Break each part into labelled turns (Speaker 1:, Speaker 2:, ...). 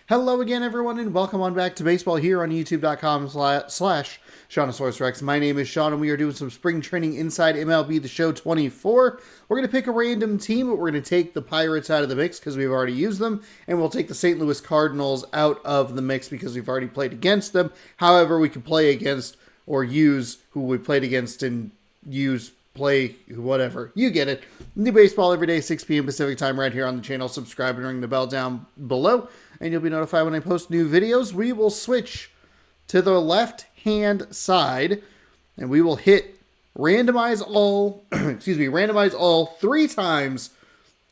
Speaker 1: Hello again, everyone, and welcome on back to baseball here on youtube.com/slash Shaunosaurus Rex. My name is Sean, and we are doing some spring training inside MLB The Show 24. We're going to pick a random team, but we're going to take the Pirates out of the mix because we've already used them, and we'll take the St. Louis Cardinals out of the mix because we've already played against them. However, we can play against or use who we played against and play whatever. You get it. New baseball every day, 6 p.m. Pacific time right here on the channel. Subscribe and ring the bell down below, and you'll be notified when I post new videos. We will switch to the left-hand side, and we will hit randomize all, randomize all 3 times,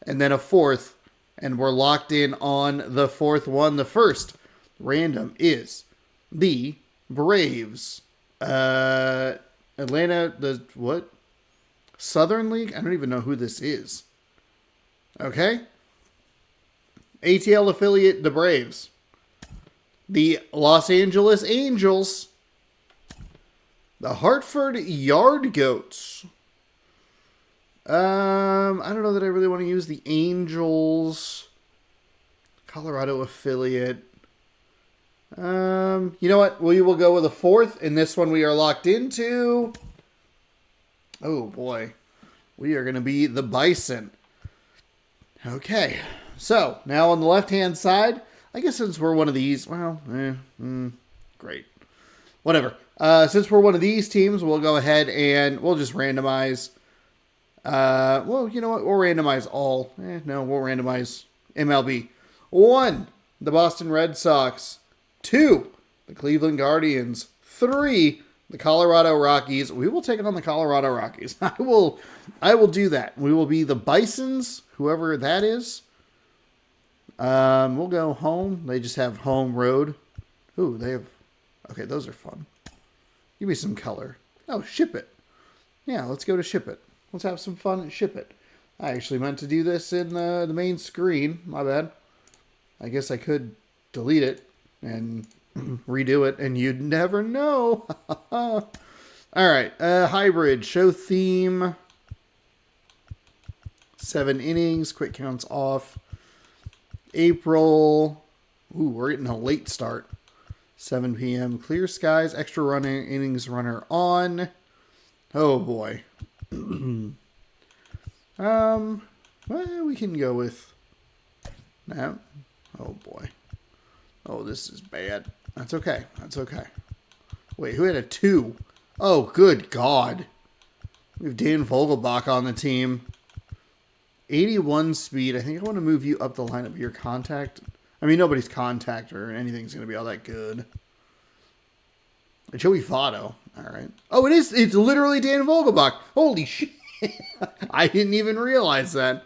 Speaker 1: and then a 4th, and we're locked in on the 4th one. The first random is the Braves. Atlanta, what? Southern League? I don't even know who this is. Okay. ATL affiliate, the Braves. The Los Angeles Angels. The Hartford Yard Goats. I don't know that I really want to use the Angels. Colorado affiliate. You know what? We will go with a 4th. In this one we are locked into. Oh boy. We are going to be the Bison. Okay. So, now on the left-hand side, I guess since we're one of these, well, great. Whatever. Since we're one of these teams, we'll go ahead and we'll just randomize. Well, you know what? We'll randomize all. No, we'll randomize MLB. 1, the Boston Red Sox. 2, the Cleveland Guardians. 3, the Colorado Rockies. We will take it on the Colorado Rockies. I will do that. We will be the Bisons, whoever that is. We'll go home. They just have home road. Ooh, they have... Okay, those are fun. Give me some color. Oh, ship it. Yeah, let's go to ship it. Let's have some fun and ship it. I actually meant to do this in the main screen. My bad. I guess I could delete it and redo it, and you'd never know. All right, hybrid show theme. 7 innings, quick counts off. April. Ooh, we're getting a late start. 7 p.m. Clear skies. Extra running innings runner on. Oh boy. Well, we can go with that. Oh boy. Oh, this is bad. That's okay. That's okay. Wait, who had a 2? Oh, good God. We have Dan Vogelbach on the team. 81 speed. I think I want to move you up the lineup. Your contact. I mean, nobody's contact or anything's going to be all that good. Joey Votto. All right. Oh, it is. It's literally Dan Vogelbach. Holy shit. I didn't even realize that.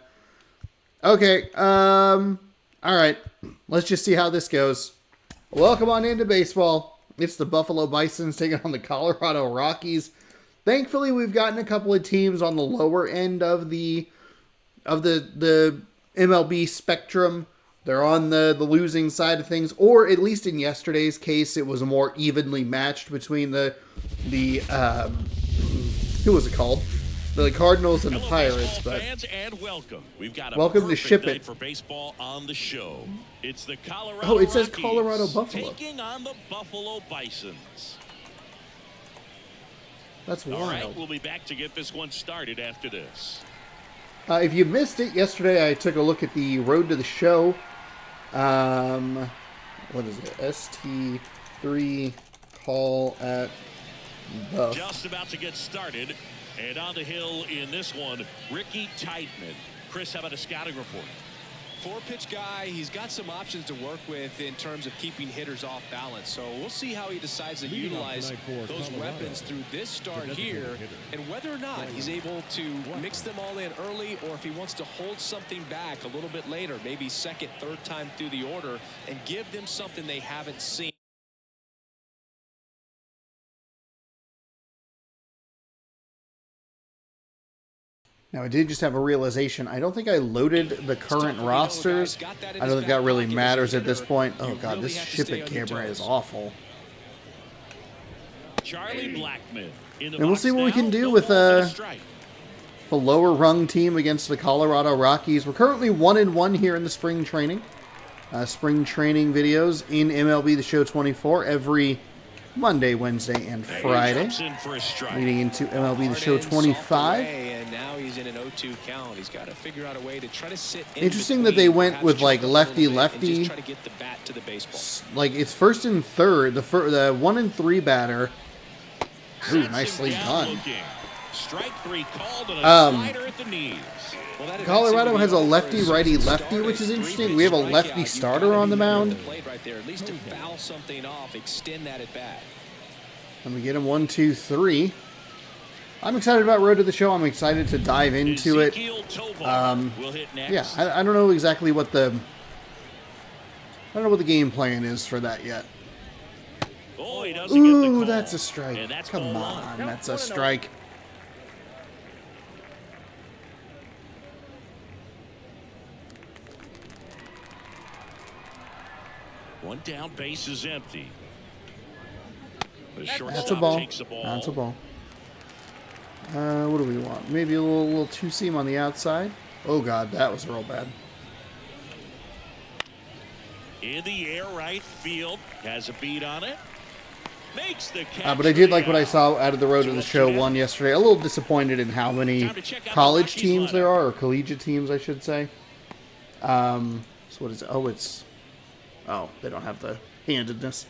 Speaker 1: Okay. All right. Let's just see how this goes. Welcome on into baseball. It's the Buffalo Bisons taking on the Colorado Rockies. Thankfully, we've gotten a couple of teams on the lower end of the MLB spectrum. They're on the losing side of things, or at least in yesterday's case, it was more evenly matched between the who was it called? The Cardinals and the Pirates. But
Speaker 2: fans, and welcome. We've got a
Speaker 1: welcome to ship it
Speaker 2: for baseball on the show. It's the Colorado.
Speaker 1: Oh, it says
Speaker 2: Rockies
Speaker 1: Colorado Buffalo
Speaker 2: taking on the Buffalo Bisons.
Speaker 1: That's wild.
Speaker 2: All right, we'll be back to get this one started after this.
Speaker 1: If you missed it yesterday, I took a look at the road to the show. What is it? ST3 call at Buff.
Speaker 2: Just about to get started. And on the hill in this one, Ricky Teitman. Chris, how about a scouting report?
Speaker 3: 4-pitch guy. He's got some options to work with in terms of keeping hitters off balance. So we'll see how he decides to utilize those weapons through this start here, and whether or not he's able to mix them all in early, or if he wants to hold something back a little bit later, maybe second, third time through the order, and give them something they haven't seen.
Speaker 1: Now, I did just have a realization. I don't think I loaded the current rosters. I don't think that really matters at this point. Oh, God, this ship it camera is awful.
Speaker 2: Charlie Blackmon.
Speaker 1: And we'll see what we can do with a lower rung team against the Colorado Rockies. We're currently 1-1 here in the spring training. spring training videos in MLB The Show 24 every Monday, Wednesday, and Friday. Leading into MLB The Show 25.
Speaker 3: And now he's in an 0-2 count. He's got to figure out a way to try to sit in
Speaker 1: Interesting that they went with like lefty-lefty.
Speaker 3: Try to get the bat to the baseball.
Speaker 1: Like it's first and third. The 1-3 batter. Ooh, nicely done.
Speaker 2: Strike 3 called and a slider at the knees.
Speaker 1: Colorado has a lefty-righty-lefty, which is interesting. We have a lefty starter on the mound.
Speaker 3: At least to foul something off, extend that at bat.
Speaker 1: And we get him 1, 2, 3. I'm excited about Road to the Show. I'm excited to dive into it. Yeah, I don't know exactly what the game plan is for that yet.
Speaker 2: Oh, he doesn't get the
Speaker 1: Ooh,
Speaker 2: call.
Speaker 1: that's a strike. Come on, that's a strike.
Speaker 2: One down, base is empty. The
Speaker 1: That's a
Speaker 2: shortstop
Speaker 1: ball.
Speaker 2: takes the ball.
Speaker 1: That's a ball. What do we want? Maybe a little two-seam on the outside. Oh, God, that was real bad.
Speaker 2: In the air, right field. Has a beat on it. Makes the catch.
Speaker 1: But I did like what I saw out of the Road to the Show one yesterday. A little disappointed in how many college teams there are, or collegiate teams, I should say. So what is it? Oh, they don't have the handedness.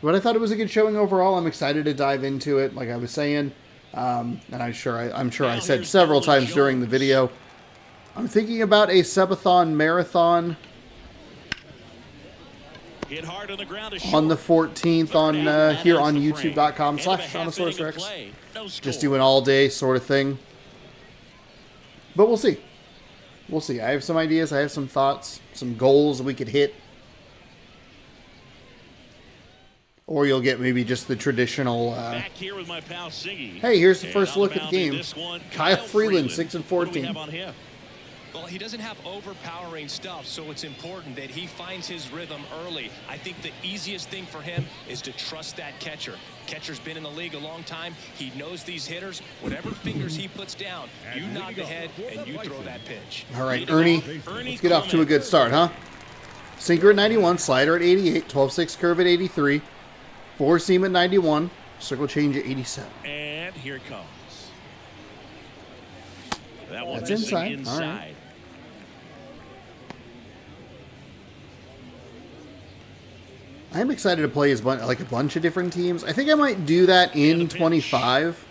Speaker 1: But I thought it was a good showing overall. I'm excited to dive into it, like I was saying. And I'm sure I said several times during the video. I'm thinking about a subathon marathon
Speaker 2: Hit hard on the ground
Speaker 1: on the 14th on here on youtube.com/ShaunasaurusRex. Just do an all-day sort of thing. But we'll see. We'll see. I have some ideas. I have some thoughts, some goals we could hit. Or you'll get maybe just the traditional,
Speaker 2: Back here with my pal Siggy.
Speaker 1: hey, here's the first look at the game. Kyle Freeland, 6-14.
Speaker 3: Well, he doesn't have overpowering stuff, so it's important that he finds his rhythm early. I think the easiest thing for him is to trust that catcher. Catcher's been in the league a long time. He knows these hitters. Whatever fingers he puts down, you nod the head and you throw that pitch.
Speaker 1: All right, Ernie, let's get off to a good start, huh? Sinker at 91, slider at 88, 12-6 curve at 83, 4-seam at 91, circle change at 87.
Speaker 2: And here it comes. That one
Speaker 1: That's
Speaker 2: inside.
Speaker 1: inside. All right. I'm excited to play as like a bunch of different teams. I think I might do that in 25.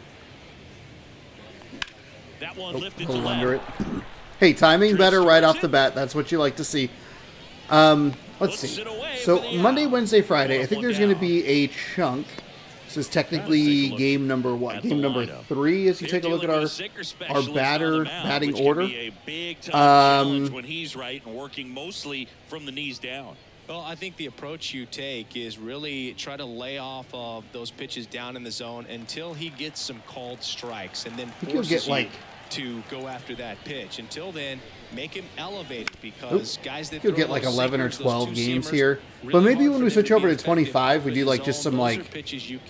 Speaker 2: That one lifted to
Speaker 1: Pull
Speaker 2: left.
Speaker 1: under it. Hey, timing better right off the bat. That's what you like to see. Let's see. So Monday, Wednesday, Friday. I think there's going to be a chunk. This is technically game number what? Game number 3 as you take a look at our batting order.
Speaker 2: When he's right and working mostly from the knees down.
Speaker 3: Well, I think the approach you take is really try to lay off of those pitches down in the zone until he gets some called strikes, and then forces you to go after that pitch. Until then, make him elevate because guys that
Speaker 1: you'll get like 11 or 12 games here. But maybe when we switch over to 25, we do like just some like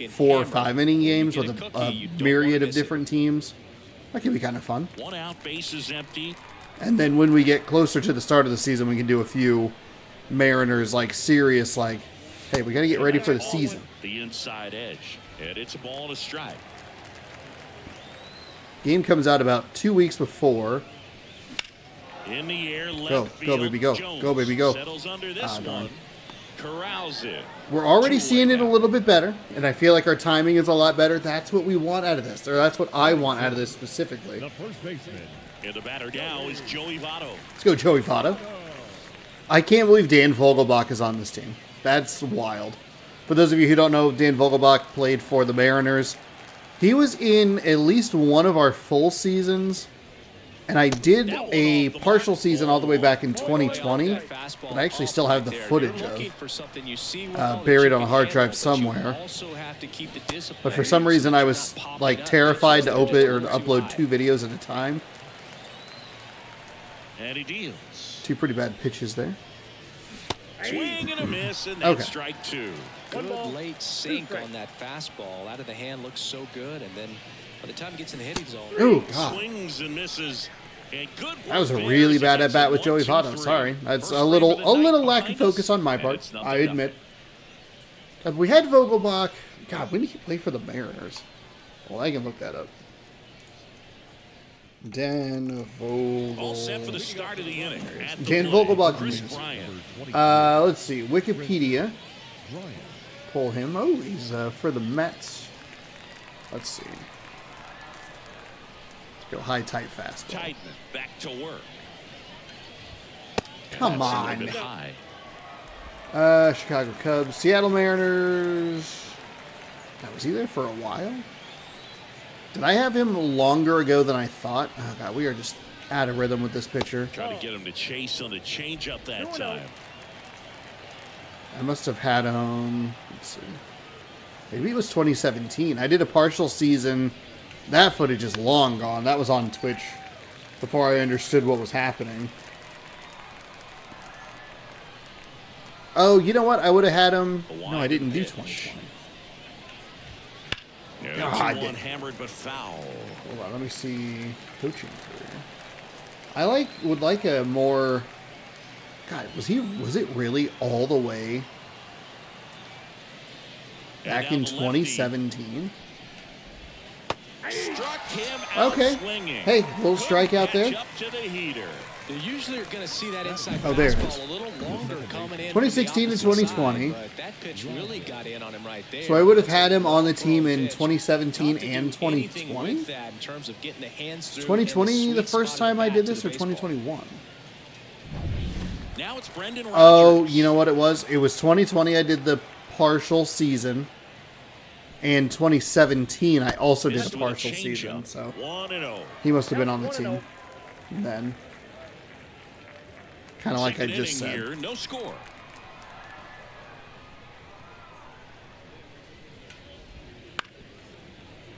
Speaker 1: 4 or 5 inning games with a myriad of different teams. That could be kind of fun.
Speaker 2: One out, base is empty.
Speaker 1: And then when we get closer to the start of the season, we can do a few Mariners like serious like, hey, we got to get ready for the season.
Speaker 2: The inside edge, and it's a ball and a strike.
Speaker 1: Game comes out about 2 weeks before.
Speaker 2: In the air, left
Speaker 1: Go,
Speaker 2: field.
Speaker 1: baby, go.
Speaker 2: Jones
Speaker 1: Go, baby, go.
Speaker 2: Settles under this one. Corrals it.
Speaker 1: We're already seeing it a little bit better, and I feel like our timing is a lot better. That's what we want out of this, or that's what I want out of this specifically.
Speaker 4: The first baseman.
Speaker 2: And the batter now is Joey Votto.
Speaker 1: Let's go, Joey Votto. I can't believe Dan Vogelbach is on this team. That's wild. For those of you who don't know, Dan Vogelbach played for the Mariners. He was in at least one of our full seasons, and I did a partial season all the way back in 2020, but I actually still have the footage of buried on a hard drive somewhere. But for some reason, I was like terrified to open or to upload 2 videos at a time.
Speaker 2: And he deals.
Speaker 1: 2 pretty bad pitches there.
Speaker 2: Swing and a miss, and that's strike 2.
Speaker 3: Good late sink on that fastball. Out of the hand looks so good, and then by the time it gets in the hitting zone,
Speaker 1: Ooh, God.
Speaker 2: Swings and misses. And good
Speaker 1: That was a
Speaker 2: work
Speaker 1: really
Speaker 2: there
Speaker 1: bad
Speaker 2: as
Speaker 1: at bat with
Speaker 2: 1,
Speaker 1: Joey
Speaker 2: 2,
Speaker 1: Votto.
Speaker 2: 3.
Speaker 1: Sorry, that's
Speaker 2: First
Speaker 1: a
Speaker 2: frame
Speaker 1: little
Speaker 2: of the night
Speaker 1: lack of
Speaker 2: behind
Speaker 1: focus
Speaker 2: us,
Speaker 1: on my
Speaker 2: and
Speaker 1: part.
Speaker 2: it's nothing,
Speaker 1: I admit. Have we had Vogelbach? God, when did he play for the Mariners? Well, I can look that up. Dan Vogel.
Speaker 2: All set for the start of the inning. At the
Speaker 1: Dan
Speaker 2: plate,
Speaker 1: Vogelbach
Speaker 2: Chris
Speaker 1: news.
Speaker 2: Bryant.
Speaker 1: Let's see. Wikipedia. Pull him. Oh, he's for the Mets. Let's see. Let's go high, tight, fastball.
Speaker 2: Titan back to work.
Speaker 1: Come
Speaker 2: That's a
Speaker 1: on.
Speaker 2: little bit high.
Speaker 1: Chicago Cubs, Seattle Mariners. Now, was he there for a while? Did I have him longer ago than I thought? Oh, God, we are just out of rhythm with this pitcher.
Speaker 2: Trying to get him to chase on the changeup that time.
Speaker 1: I must have had him. Let's see. Maybe it was 2017. I did a partial season. That footage is long gone. That was on Twitch before I understood what was happening. Oh, you know what? I would have had him. No, I didn't do 2020.
Speaker 2: God, one hammered but foul.
Speaker 1: Hold on, let me see coaching career. I would like a more. God, was it really all the way back in 2017?
Speaker 2: Struck him out
Speaker 1: Okay.
Speaker 2: swinging.
Speaker 1: Hey, little strikeout there.
Speaker 2: Up to the heater.
Speaker 3: You usually are going to see that inside
Speaker 1: Oh, there it
Speaker 3: fastball
Speaker 1: is.
Speaker 3: a little longer coming in
Speaker 1: 2016 to
Speaker 3: from the opposite
Speaker 1: 2020.
Speaker 3: side, but that pitch really got in on him right there.
Speaker 1: So I would have had him on the team in
Speaker 3: Pitch.
Speaker 1: 2017
Speaker 3: Tough to
Speaker 1: and
Speaker 3: do anything
Speaker 1: 2020.
Speaker 3: with that in terms of getting the hands through
Speaker 1: 2020
Speaker 3: and
Speaker 1: the
Speaker 3: sweet
Speaker 1: first
Speaker 3: spot of
Speaker 1: time I
Speaker 3: bat
Speaker 1: did
Speaker 3: to
Speaker 1: this,
Speaker 3: the
Speaker 1: or
Speaker 3: baseball.
Speaker 1: 2021?
Speaker 2: Now it's Brendan Rodgers.
Speaker 1: Oh, you know what it was? It was 2020 I did the partial season. And 2017 I also did
Speaker 2: Missed
Speaker 1: the
Speaker 2: with a
Speaker 1: partial
Speaker 2: changeup.
Speaker 1: season. So
Speaker 2: 1-0.
Speaker 1: he must have been on the team then. Kind of like I
Speaker 2: Second
Speaker 1: just
Speaker 2: inning
Speaker 1: said.
Speaker 2: Here, no score.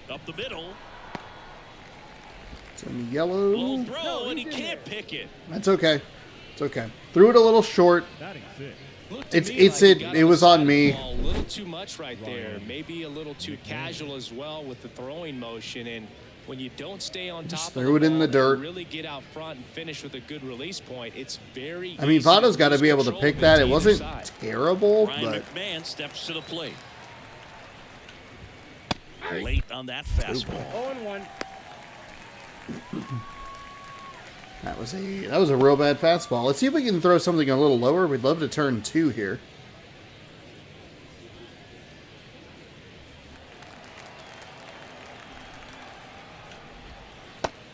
Speaker 2: Up the middle.
Speaker 1: It's in
Speaker 2: Low
Speaker 1: yellow.
Speaker 2: throw, and he can't pick it.
Speaker 1: That's okay. It's okay. Threw it a little short.
Speaker 3: Looked to
Speaker 1: It's-
Speaker 3: me
Speaker 1: it's
Speaker 3: like
Speaker 1: it-
Speaker 3: he got
Speaker 1: it
Speaker 3: on
Speaker 1: was
Speaker 3: the
Speaker 1: on
Speaker 3: side of
Speaker 1: me.
Speaker 3: the ball a little too much right there. Maybe a little too casual as well with the throwing motion. And when you don't stay on
Speaker 1: Just
Speaker 3: top of
Speaker 1: threw it in
Speaker 3: ball
Speaker 1: the
Speaker 3: and
Speaker 1: dirt.
Speaker 3: really get out front and finish with a good release point, it's very
Speaker 1: I mean,
Speaker 3: easy
Speaker 1: Votto's got to
Speaker 3: lose
Speaker 1: be able to
Speaker 3: control
Speaker 1: pick
Speaker 3: of
Speaker 1: that.
Speaker 3: to
Speaker 1: It
Speaker 3: either
Speaker 1: wasn't
Speaker 3: side.
Speaker 1: terrible,
Speaker 2: Ryan
Speaker 1: but
Speaker 2: McMahon steps to the plate. Late on that fastball.
Speaker 4: 0-1.
Speaker 1: that was a real bad fastball. Let's see if we can throw something a little lower. We'd love to turn 2 here.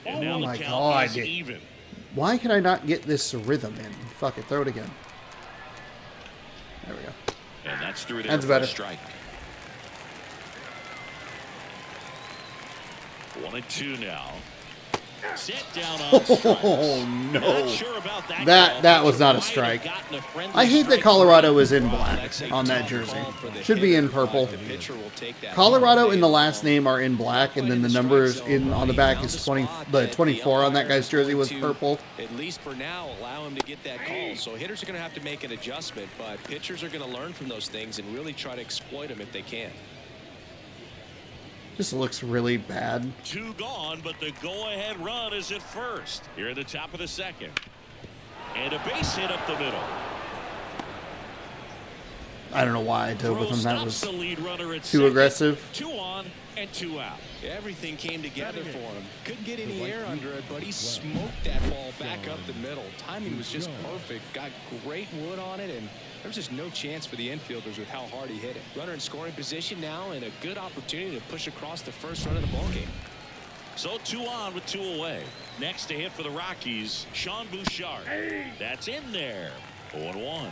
Speaker 2: And now
Speaker 1: Oh
Speaker 2: the
Speaker 1: my
Speaker 2: count
Speaker 1: God.
Speaker 2: is even.
Speaker 1: Why can I not get this rhythm in? Fuck it, throw it again. There we go.
Speaker 2: And that's through there
Speaker 1: That's
Speaker 2: for a
Speaker 1: better.
Speaker 2: strike. 1-2 now. Set down on strikes.
Speaker 1: Oh no.
Speaker 2: Not sure about that.
Speaker 1: That
Speaker 2: call.
Speaker 1: was not a
Speaker 2: Might have
Speaker 1: strike.
Speaker 2: gotten a friendly
Speaker 1: I hate that
Speaker 2: strike
Speaker 1: Colorado
Speaker 2: through.
Speaker 1: is in black
Speaker 3: That's a
Speaker 1: on that
Speaker 3: tough
Speaker 1: jersey.
Speaker 3: call for the
Speaker 1: Should be in
Speaker 3: hitter, but
Speaker 1: purple.
Speaker 3: the pitcher will take that
Speaker 1: Colorado
Speaker 3: ball
Speaker 1: in the
Speaker 3: day
Speaker 1: last
Speaker 3: long.
Speaker 1: name are in black, and then the numbers in on the back is 20. The 24 on that guy's jersey was purple.
Speaker 3: At least for now, allow him to get that call. So hitters are going to have to make an adjustment, but pitchers are going to learn from those things and really try to exploit them if they can.
Speaker 1: Just looks really bad.
Speaker 2: 2 gone, but the go-ahead run is at first. Here at the top of the second. And a base hit up the middle.
Speaker 1: I don't know why I dove with
Speaker 2: Throw
Speaker 1: him. That
Speaker 2: stops
Speaker 1: was
Speaker 2: the lead runner at
Speaker 1: too
Speaker 2: second.
Speaker 1: aggressive.
Speaker 2: 2 on and 2 out.
Speaker 3: Everything came together for him. Couldn't get any air under it, but he smoked that ball back up the middle. Timing was just perfect. Got great wood on it, and there was just no chance for the infielders with how hard he hit it. Runner in scoring position now, and a good opportunity to push across the first run of the ballgame.
Speaker 2: So 2 on with 2 away. Next to hit for the Rockies, Sean Bouchard. That's in there. 0-1.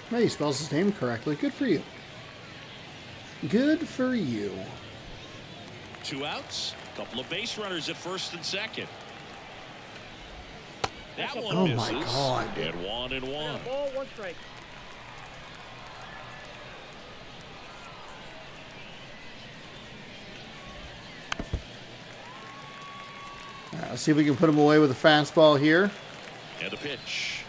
Speaker 1: Hey, he spells his name correctly. Good for you. Good for you.
Speaker 2: 2 outs. Couple of base runners at first and second. That one
Speaker 1: Oh
Speaker 2: misses.
Speaker 1: my God.
Speaker 2: And 1-1.
Speaker 4: Ball, 1 strike.
Speaker 1: Let's see if we can put him away with a fastball here.
Speaker 2: And a pitch.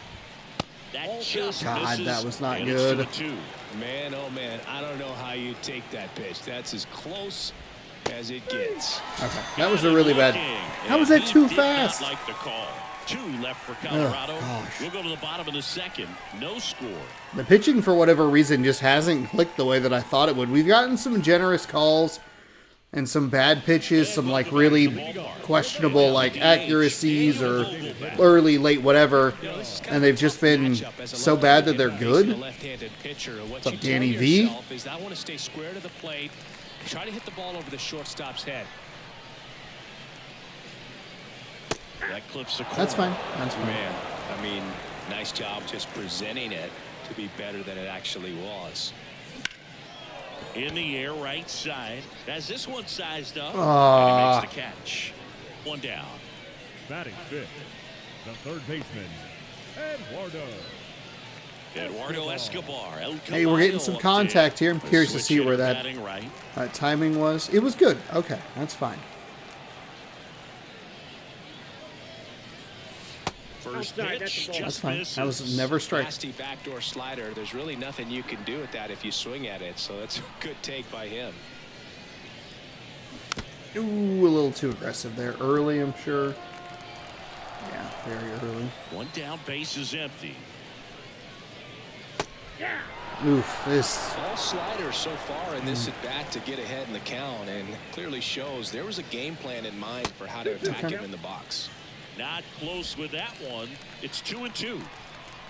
Speaker 2: That just
Speaker 1: God,
Speaker 2: misses,
Speaker 1: that was not
Speaker 2: and
Speaker 1: good.
Speaker 2: It's 2-2.
Speaker 3: Man, oh man, I don't know how you take that pitch. That's as close as it gets.
Speaker 1: Okay, that was a really bad. How was that too fast?
Speaker 2: Like the call. 2 left for Colorado. We'll go to the bottom of the second. No score.
Speaker 1: The pitching, for whatever reason, just hasn't clicked the way that I thought it would. We've gotten some generous calls and some bad pitches, some like really questionable like accuracies or early, late, whatever, and they've just been so bad that they're good. What's up, Danny V?
Speaker 3: I want to stay square to the plate, try to hit the ball over the shortstop's head.
Speaker 2: That clips the corner.
Speaker 1: That's fine. That's fine.
Speaker 3: Man, I mean, nice job just presenting it to be better than it actually was.
Speaker 2: In the air, right side. As this one sized up, and he makes the catch. 1 down.
Speaker 4: Batting fifth, the third baseman,
Speaker 2: Eduardo Escobar.
Speaker 1: Hey, we're getting some contact here. I'm curious to see where that timing was. It was good. Okay, that's fine.
Speaker 2: First pitch,
Speaker 1: That's fine. That was never strike.
Speaker 3: Nasty backdoor slider. There's really nothing you can do with that if you swing at it. So that's a good take by him.
Speaker 1: Ooh, a little too aggressive there. Early, I'm sure. Yeah, very early.
Speaker 2: 1 down, base is empty.
Speaker 1: Oof, this.
Speaker 3: All sliders so far in this at bat to get ahead in the count, and clearly shows there was a game plan in mind for how to attack him in the box.
Speaker 2: Not close with that one. It's 2-2.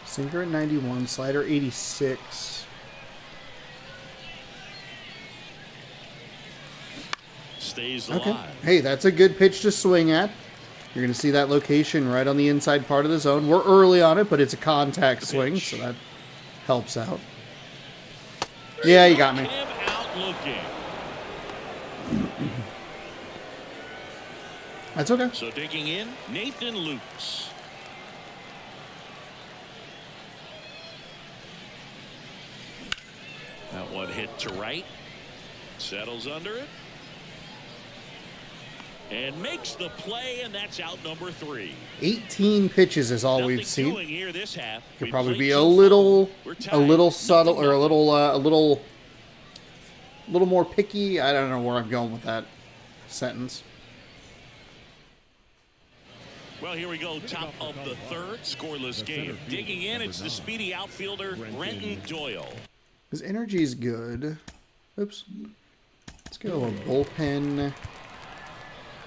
Speaker 1: Sinker at 91, slider 86.
Speaker 2: Stays
Speaker 1: Okay.
Speaker 2: alive.
Speaker 1: Hey, that's a good pitch to swing at. You're going to see that location right on the inside part of the zone. We're early on it, but it's a contact swing, so that helps out. Yeah, you got me.
Speaker 2: Him out looking.
Speaker 1: That's okay.
Speaker 2: So digging in, Nathan Lukes. That one hit to right. Settles under it. And makes the play, and that's out number 3.
Speaker 1: 18 pitches is all
Speaker 2: Nothing
Speaker 1: we've seen.
Speaker 2: doing here this half.
Speaker 1: Could
Speaker 2: We
Speaker 1: probably
Speaker 2: played
Speaker 1: be
Speaker 2: so
Speaker 1: a
Speaker 2: far.
Speaker 1: little
Speaker 2: We're tied.
Speaker 1: subtle, or a
Speaker 2: Nothing.
Speaker 1: little more picky. I don't know where I'm going with that sentence.
Speaker 2: Well, here we go. Top of the third. Scoreless game. Digging in, it's the speedy outfielder, Brenton Doyle.
Speaker 1: His energy is good. Oops. Let's go a bullpen.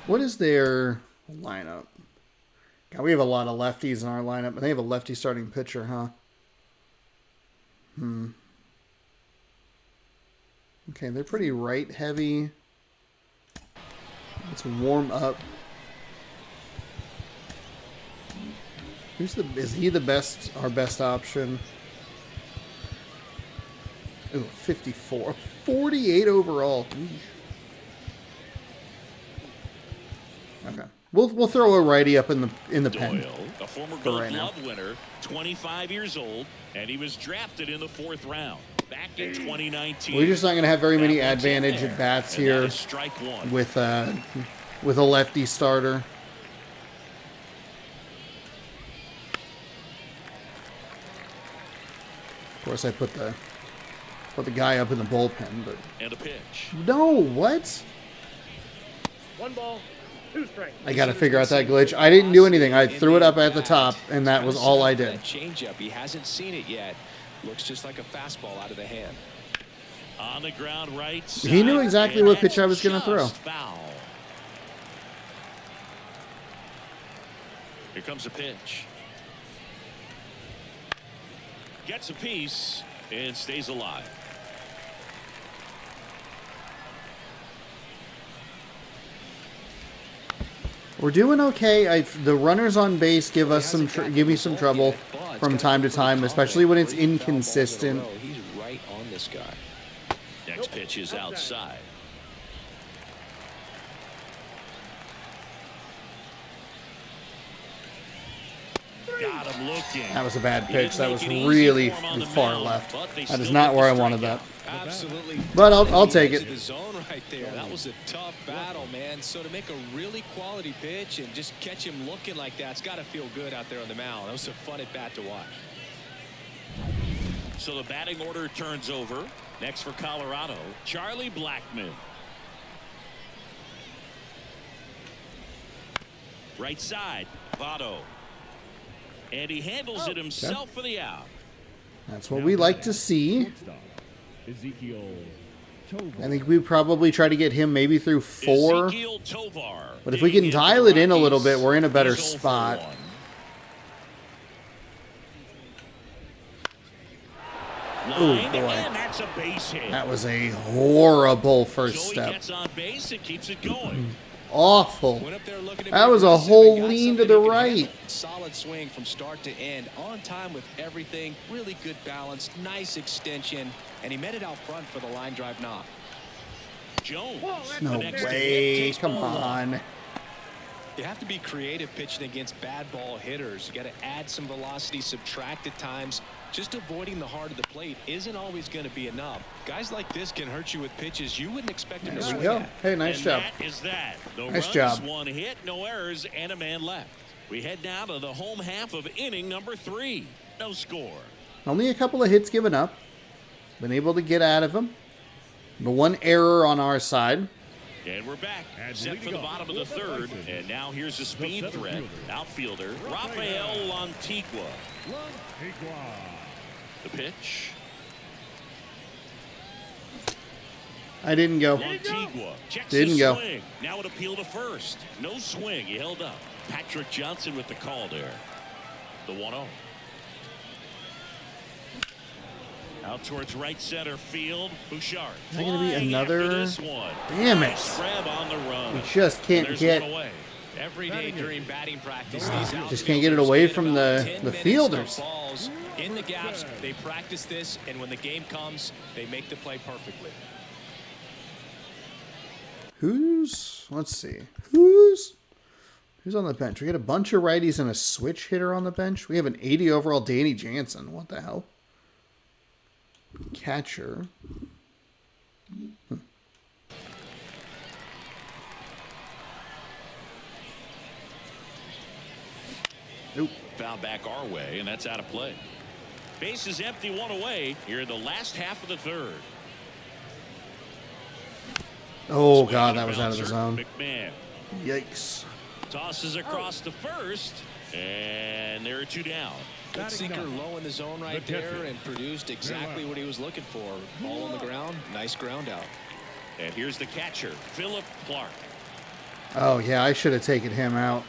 Speaker 1: What is their lineup? God, we have a lot of lefties in our lineup, and they have a lefty starting pitcher, huh? Okay, they're pretty right heavy. Let's warm up. Is he the best, our best option? Ooh, 54. 48 overall. Okay. We'll throw a righty up in the pen.
Speaker 2: Doyle, a former Gold Glove winner, 25 years old, and he was drafted in the 4th round back in 2019.
Speaker 1: We're just not going to have very many advantage at bats here
Speaker 2: strike one.
Speaker 1: with a lefty starter. Of course, I put the guy up in the bullpen, but
Speaker 2: And a pitch.
Speaker 1: no, what?
Speaker 4: 1 ball, 2 strikes.
Speaker 1: I got to figure out that glitch. I didn't do anything. I threw it up at the top, and that was all I did.
Speaker 3: That changeup, he hasn't seen it yet. Looks just like a fastball out of the hand.
Speaker 2: On the ground right side.
Speaker 1: He knew exactly what pitch I was going to throw.
Speaker 2: Just foul. Here comes a pitch. Gets a piece and stays alive.
Speaker 1: We're doing okay. The runners on base give us give me some trouble from time to time, especially when it's inconsistent.
Speaker 3: He's right on this guy.
Speaker 2: Next pitch is outside. Got him looking.
Speaker 1: That was a bad pitch. That was really far left. That is not where I wanted that.
Speaker 3: Absolutely.
Speaker 1: But I'll take it.
Speaker 3: The zone right there. That was a tough battle, man. So to make a really quality pitch and just catch him looking like that, it's got to feel good out there on the mound. That was a fun at bat to watch.
Speaker 2: So the batting order turns over. Next for Colorado, Charlie Blackmon. Right side, Votto. And he handles it himself for the out.
Speaker 1: That's what we like to see.
Speaker 4: Shortstop, Ezekiel Tovar.
Speaker 1: I think we probably try to get him maybe through 4.
Speaker 2: Ezekiel Tovar.
Speaker 1: But if we can dial it in a little bit, we're in a better spot. Oh, boy.
Speaker 2: And that's a base hit.
Speaker 1: That was a horrible first
Speaker 2: So he
Speaker 1: step.
Speaker 2: gets on base and keeps it going.
Speaker 1: Awful.
Speaker 3: Went up there looking to
Speaker 1: That
Speaker 3: be
Speaker 1: was a
Speaker 3: aggressive
Speaker 1: whole
Speaker 3: and got
Speaker 1: lean to
Speaker 3: something
Speaker 1: the
Speaker 3: he can
Speaker 1: right.
Speaker 3: handle. Solid swing from start to end. On time with everything. Really good balance. Nice extension. And he met it out front for the line drive knock.
Speaker 2: Jones.
Speaker 1: No
Speaker 2: the next to hit
Speaker 1: way.
Speaker 2: takes
Speaker 1: Come
Speaker 2: ball one.
Speaker 1: on.
Speaker 3: You have to be creative pitching against bad ball hitters. You got to add some velocity, subtract at times. Just avoiding the heart of the plate isn't always going to be enough. Guys like this can hurt you with pitches you wouldn't expect them to
Speaker 1: There we
Speaker 3: swing
Speaker 1: go.
Speaker 3: at.
Speaker 1: Hey, nice
Speaker 2: And
Speaker 1: job.
Speaker 2: that is that. No
Speaker 1: Nice
Speaker 2: runs,
Speaker 1: job.
Speaker 2: 1 hit, no errors, and a man left. We head now to the home half of inning number 3. No score.
Speaker 1: Only a couple of hits given up. Been able to get out of them. The 1 error on our side.
Speaker 2: And we're back.
Speaker 4: And
Speaker 2: Set for the
Speaker 4: leading
Speaker 2: bottom of
Speaker 4: off
Speaker 2: the
Speaker 4: for the
Speaker 2: 3rd.
Speaker 4: Bisons,
Speaker 2: And now here's the speed
Speaker 4: the center
Speaker 2: threat.
Speaker 4: fielder,
Speaker 2: Outfielder, Rafael Antigua.
Speaker 4: Antigua.
Speaker 2: The pitch.
Speaker 1: I didn't go.
Speaker 2: Antigua checks
Speaker 1: Didn't
Speaker 2: his
Speaker 1: go.
Speaker 2: swing. Now an appeal to first. No swing. He held up. Patrick Johnson with the call there. The 1-0. Out towards right center field. Bouchard.
Speaker 1: Is that gonna be
Speaker 2: flying
Speaker 1: another-
Speaker 2: after this one.
Speaker 1: Damn it.
Speaker 2: Nice grab on the run.
Speaker 1: We just can't
Speaker 2: There's
Speaker 1: get.
Speaker 2: one away.
Speaker 3: Every day during batting practice, these
Speaker 1: Just can't get it away
Speaker 3: outfielders
Speaker 1: from
Speaker 3: get
Speaker 1: the
Speaker 3: about 10 minutes
Speaker 1: fielders.
Speaker 3: of balls in the gaps. They practice this, and when the game comes, they make the play perfectly.
Speaker 1: Let's see. Who's on the bench? We got a bunch of righties and a switch hitter on the bench. We have an 80 overall Danny Jansen. What the hell? Catcher. Nope.
Speaker 2: Foul back our way, and that's out of play. Base is empty, 1 away here in the last half of the 3rd.
Speaker 1: Oh,
Speaker 2: Swing
Speaker 1: God,
Speaker 2: and a
Speaker 1: that was out of the
Speaker 2: bouncer.
Speaker 1: zone.
Speaker 2: McMahon
Speaker 1: Yikes.
Speaker 2: tosses across to first, and there are 2 down.
Speaker 3: Good sinker low in the zone right there and produced exactly what he was looking for. Ball on the ground, nice ground out.
Speaker 2: And here's the catcher, Philip Clark.
Speaker 1: Oh, yeah, I should have taken him out.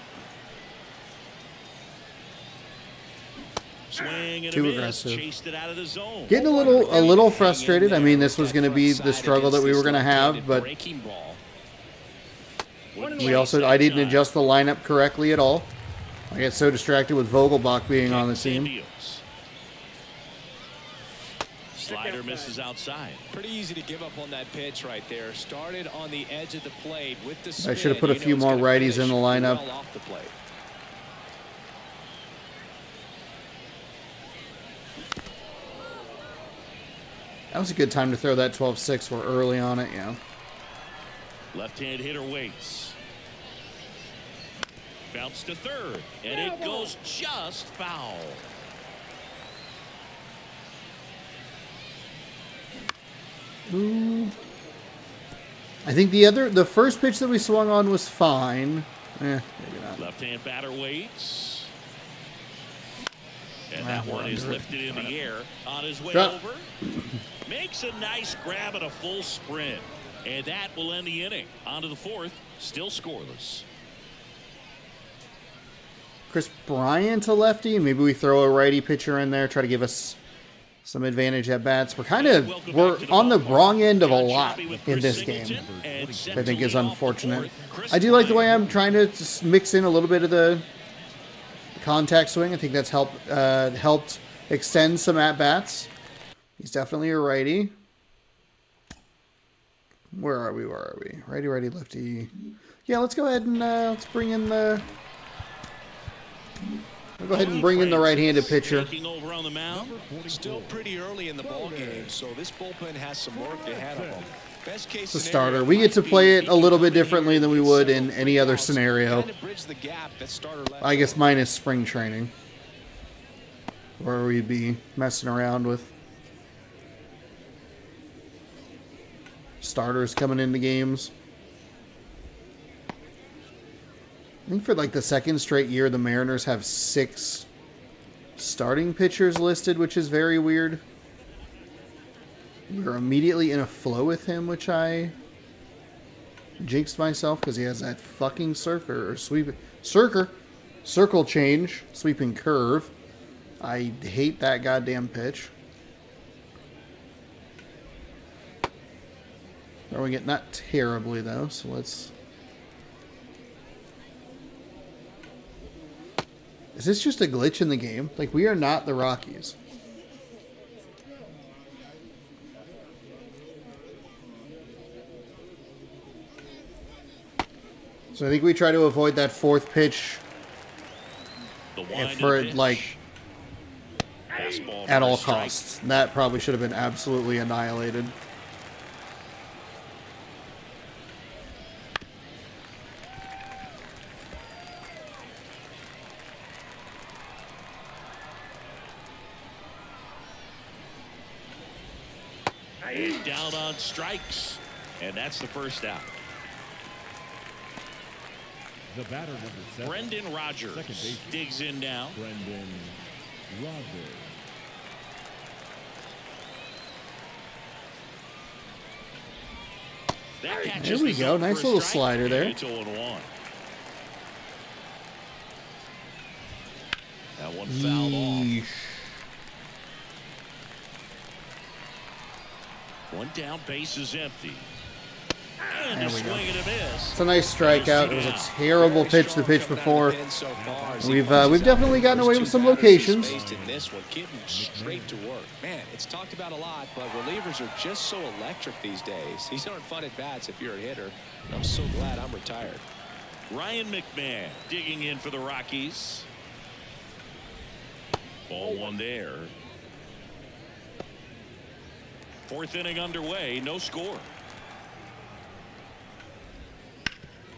Speaker 2: Swing and
Speaker 1: Too
Speaker 2: a miss,
Speaker 1: aggressive.
Speaker 2: chased it out of the zone.
Speaker 1: Getting a little frustrated. I mean, this was going to be the struggle that we were going to have, but
Speaker 3: Breaking ball.
Speaker 1: I didn't adjust the lineup correctly at all. I get so distracted with Vogelbach being on the team.
Speaker 2: Slider misses outside.
Speaker 3: Pretty easy to give up on that pitch right there. Started on the edge of the plate with the spin.
Speaker 1: I should have put a
Speaker 3: You know
Speaker 1: few
Speaker 3: it's
Speaker 1: more
Speaker 3: gonna
Speaker 1: righties
Speaker 3: finish
Speaker 1: in the lineup.
Speaker 3: well off the plate.
Speaker 1: That was a good time to throw that 12-6. We're early on it, yeah.
Speaker 2: Left-hand hitter waits. Bounce to third, and it goes just foul.
Speaker 1: Ooh. I think the first pitch that we swung on was fine. Maybe not.
Speaker 2: Left-hand batter waits. And that one is lifted in the air on his way
Speaker 1: Shot.
Speaker 2: over. Makes a nice grab at a full sprint. And that will end the inning. On to the 4th, still scoreless.
Speaker 1: Chris Bryant to lefty. Maybe we throw a righty pitcher in there, try to give us some advantage at bats. We're on the wrong end of a lot in this game, which I think is unfortunate. I do like the way I'm trying to just mix in a little bit of the contact swing. I think that's helped extend some at bats. He's definitely a righty. Where are we? Righty, lefty. Yeah, let's go ahead and let's bring in the. We'll go ahead and bring in the right-handed pitcher.
Speaker 2: Taking over on the mound.
Speaker 3: Still pretty early in the ball game, so this bullpen has some work ahead of them. Best case
Speaker 1: It's a
Speaker 3: scenario
Speaker 1: starter. We get to
Speaker 3: might
Speaker 1: play
Speaker 3: be
Speaker 1: it a little bit
Speaker 3: he can
Speaker 1: differently than we
Speaker 3: come in
Speaker 1: would
Speaker 3: and
Speaker 1: in
Speaker 3: settle
Speaker 1: any
Speaker 3: for
Speaker 1: other
Speaker 3: outs,
Speaker 1: scenario.
Speaker 3: kind of bridge the gap that starter left
Speaker 1: I guess
Speaker 3: open.
Speaker 1: minus spring training, where we'd be messing around with starters coming into games. think for like the second straight year, the Mariners have 6 starting pitchers listed, which is very weird. We're immediately in a flow with him, which I jinxed myself because he has that fucking circle change, sweeping curve. I hate that goddamn pitch. Throwing it not terribly though, so let's... Is this just a glitch in the game? Like, we are not the Rockies. So I think we try to avoid that 4th pitch for, like, at all costs. That probably should have been absolutely annihilated.
Speaker 2: Down on strikes, and that's the first out.
Speaker 4: The batter, number 7.
Speaker 2: Brendan Rodgers digs in now.
Speaker 4: Brendan Rodgers.
Speaker 1: There we go. Nice little slider there.
Speaker 2: It's 0-1. That one fouled off. One down, base is empty. And
Speaker 1: there
Speaker 2: a
Speaker 1: we go.
Speaker 2: swing and a miss.
Speaker 1: It's a nice strikeout. It was a terrible pitch the pitch before. We've definitely gotten away with some locations.
Speaker 3: This one, getting straight to work. Man, it's talked about a lot, but relievers are just so electric these days. These aren't fun at bats if you're a hitter. I'm so glad I'm retired.
Speaker 2: Ryan McMahon digging in for the Rockies. Ball one there. 4th inning underway, no score.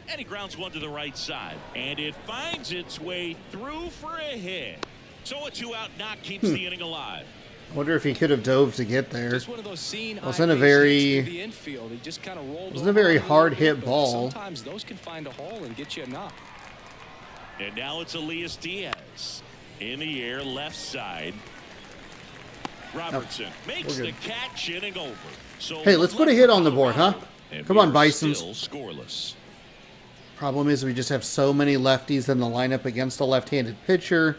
Speaker 2: And he grounds one to the right side. And it finds its way through for a hit. So a 2-out knock keeps the inning alive.
Speaker 1: I wonder if he could have dove to get there.
Speaker 3: Just one of those seen
Speaker 1: Wasn't a very hard hit ball.
Speaker 3: Sometimes those can find a hole and get you a knock.
Speaker 2: And now it's Elias Diaz in the air, left side. Robertson makes the catch, inning over. So
Speaker 1: hey, let's put a hit on the board, huh? Come on, Bisons.
Speaker 2: Still scoreless.
Speaker 1: Problem is we just have so many lefties in the lineup against a left-handed pitcher.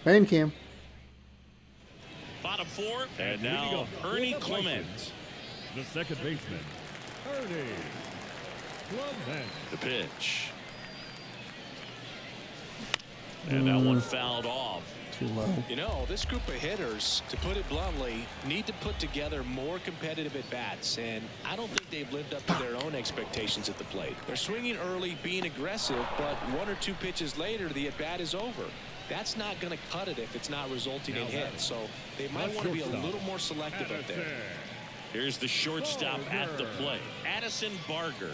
Speaker 1: Fan cam.
Speaker 2: Bottom 4, and now Ernie Clement.
Speaker 4: The second baseman, Ernie Clement.
Speaker 2: The pitch. And that one fouled off.
Speaker 1: Too low.
Speaker 3: You know, this group of hitters, to put it bluntly, need to put together more competitive at-bats, and I don't think they've lived up to their own expectations at the plate. They're swinging early, being aggressive, but 1 or 2 pitches later, the at-bat is over. That's not going to cut it if it's not resulting in hits, so they might want to be a little more selective up there.
Speaker 2: Here's the shortstop at the plate, Addison Barger.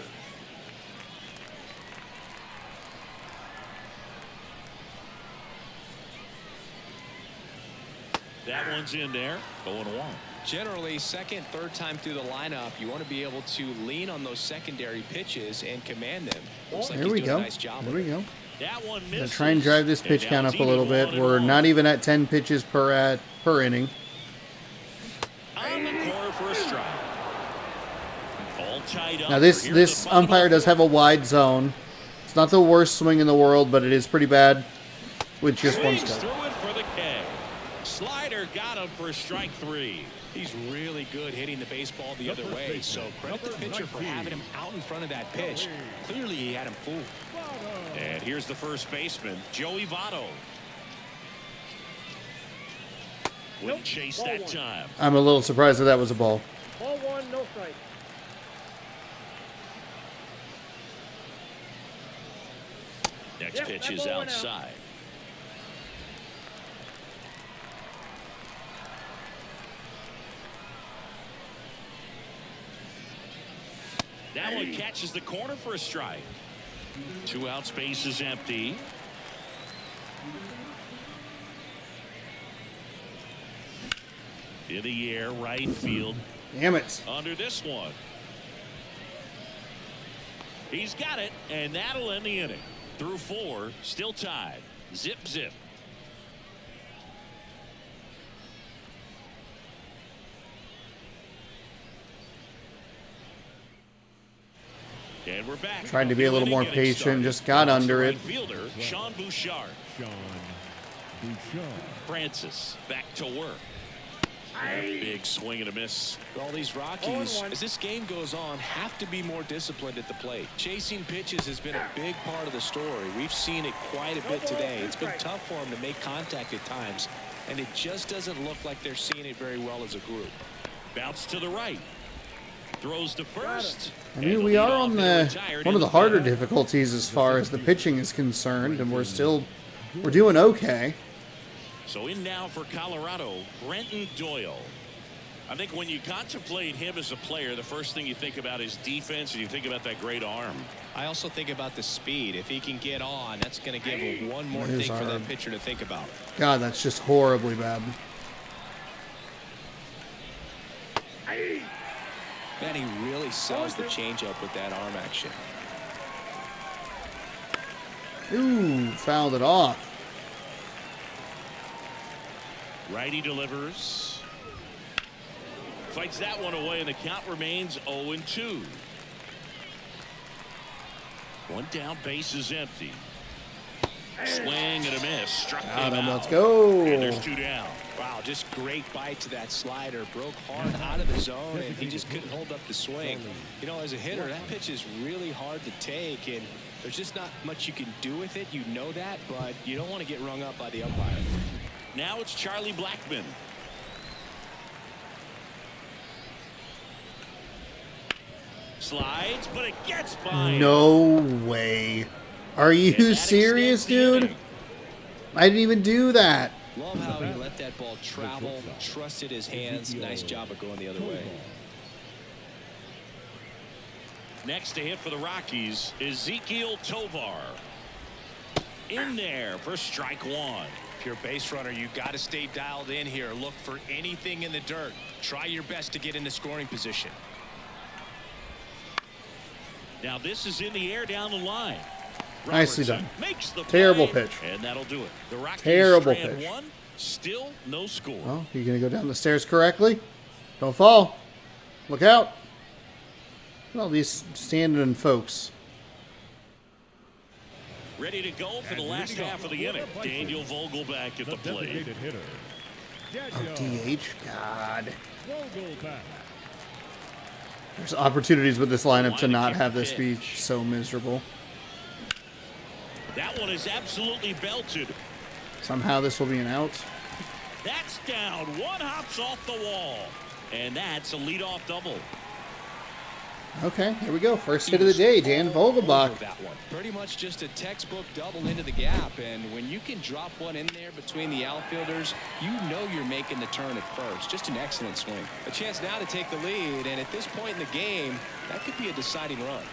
Speaker 2: That one's in there, 0-1.
Speaker 3: Generally, second, third time through the lineup, you want to be able to lean on those secondary pitches and command them. Looks like
Speaker 1: There
Speaker 3: he's
Speaker 1: we
Speaker 3: doing
Speaker 1: go.
Speaker 3: a nice job
Speaker 1: There
Speaker 3: with
Speaker 1: we
Speaker 3: it.
Speaker 1: go.
Speaker 2: That one
Speaker 1: Gonna
Speaker 2: misses.
Speaker 1: try and drive this pitch count up a little bit. We're not even at 10 pitches per inning.
Speaker 2: On the corner for a strike. All tied up.
Speaker 1: Now this umpire does have a wide zone. It's not the worst swing in the world, but it is pretty bad with just one
Speaker 2: Swings
Speaker 1: strike.
Speaker 2: through it for the K. Slider got him for strike 3.
Speaker 3: He's really good hitting the baseball the other way, so credit the pitcher for having him out in front of that pitch. Clearly, he had him fooled.
Speaker 2: And here's the first baseman, Joey Votto. Wouldn't chase that time.
Speaker 1: I'm a little surprised that was a ball.
Speaker 5: Ball 1, no strike.
Speaker 2: Next pitch is outside. That one catches the corner for a strike. 2 outs, base is empty. In the air, right field.
Speaker 1: Damn it.
Speaker 2: Under this one. He's got it, and that'll end the inning. Through 4, still tied. Zip, zip. And we're back.
Speaker 1: Trying to be a little more patient, just got under it.
Speaker 2: Fielder, Sean Bouchard. Francis back to work. Big swing and a miss.
Speaker 3: All these Rockies, as this game goes on, have to be more disciplined at the plate. Chasing pitches has been a big part of the story. We've seen it quite a bit today. It's been tough for them to make contact at times, and it just doesn't look like they're seeing it very well as a group.
Speaker 2: Bounce to the right. Throws to first.
Speaker 1: I mean, we are on one of the harder difficulties as far as the pitching is concerned, and we're doing okay.
Speaker 2: So in now for Colorado, Brenton Doyle. I think when you contemplate him as a player, the first thing you think about is defense, and you think about that great arm.
Speaker 3: I also think about the speed. If he can get on, that's going to give one more thing for that pitcher to think about.
Speaker 1: God, that's just horribly bad.
Speaker 3: Man, he really sells the changeup with that arm action.
Speaker 1: Ooh, fouled it off.
Speaker 2: Righty delivers. Fights that one away, and the count remains 0-2. One down, base is empty. Swing and a miss. Struck him out.
Speaker 1: Let's go.
Speaker 2: And there's 2 down.
Speaker 3: Wow, just great bite to that slider. Broke hard out of the zone, and he just couldn't hold up the swing. You know, as a hitter, that pitch is really hard to take, and there's just not much you can do with it. You know that, but you don't want to get rung up by the umpire.
Speaker 2: Now it's Charlie Blackmon. Slides, but it gets by.
Speaker 1: No way. Are you serious, dude? I didn't even do that.
Speaker 3: Love how he let that ball travel, trusted his hands. Nice job of going the other way.
Speaker 2: Next to hit for the Rockies, Ezequiel Tovar. In there for strike 1.
Speaker 3: If you're a base runner, you got to stay dialed in here. Look for anything in the dirt. Try your best to get into scoring position.
Speaker 2: Now this is in the air down the line.
Speaker 1: Nicely done.
Speaker 2: Makes the
Speaker 1: Terrible
Speaker 2: play,
Speaker 1: pitch.
Speaker 2: and that'll do it. The Rockies
Speaker 1: Terrible
Speaker 2: strand
Speaker 1: pitch.
Speaker 2: 1, still no score.
Speaker 1: Well, you gonna go down the stairs correctly? Don't fall. Look out. Look at all these standing folks.
Speaker 2: Ready to go for the last half of the inning. Daniel Vogelback at the plate.
Speaker 1: Oh, DH. God. There's opportunities with this lineup to not have this be so miserable.
Speaker 2: That one is absolutely belted.
Speaker 1: Somehow this will be an out.
Speaker 2: That's down. One hops off the wall. And that's a leadoff double.
Speaker 1: Okay, here we go. First hit of the day, Dan Vogelbach.
Speaker 3: That one. Pretty much just a textbook double into the gap, and when you can drop one in there between the outfielders, you know you're making the turn at first. Just an excellent swing. A chance now to take the lead, and at this point in the game, that could be a deciding run.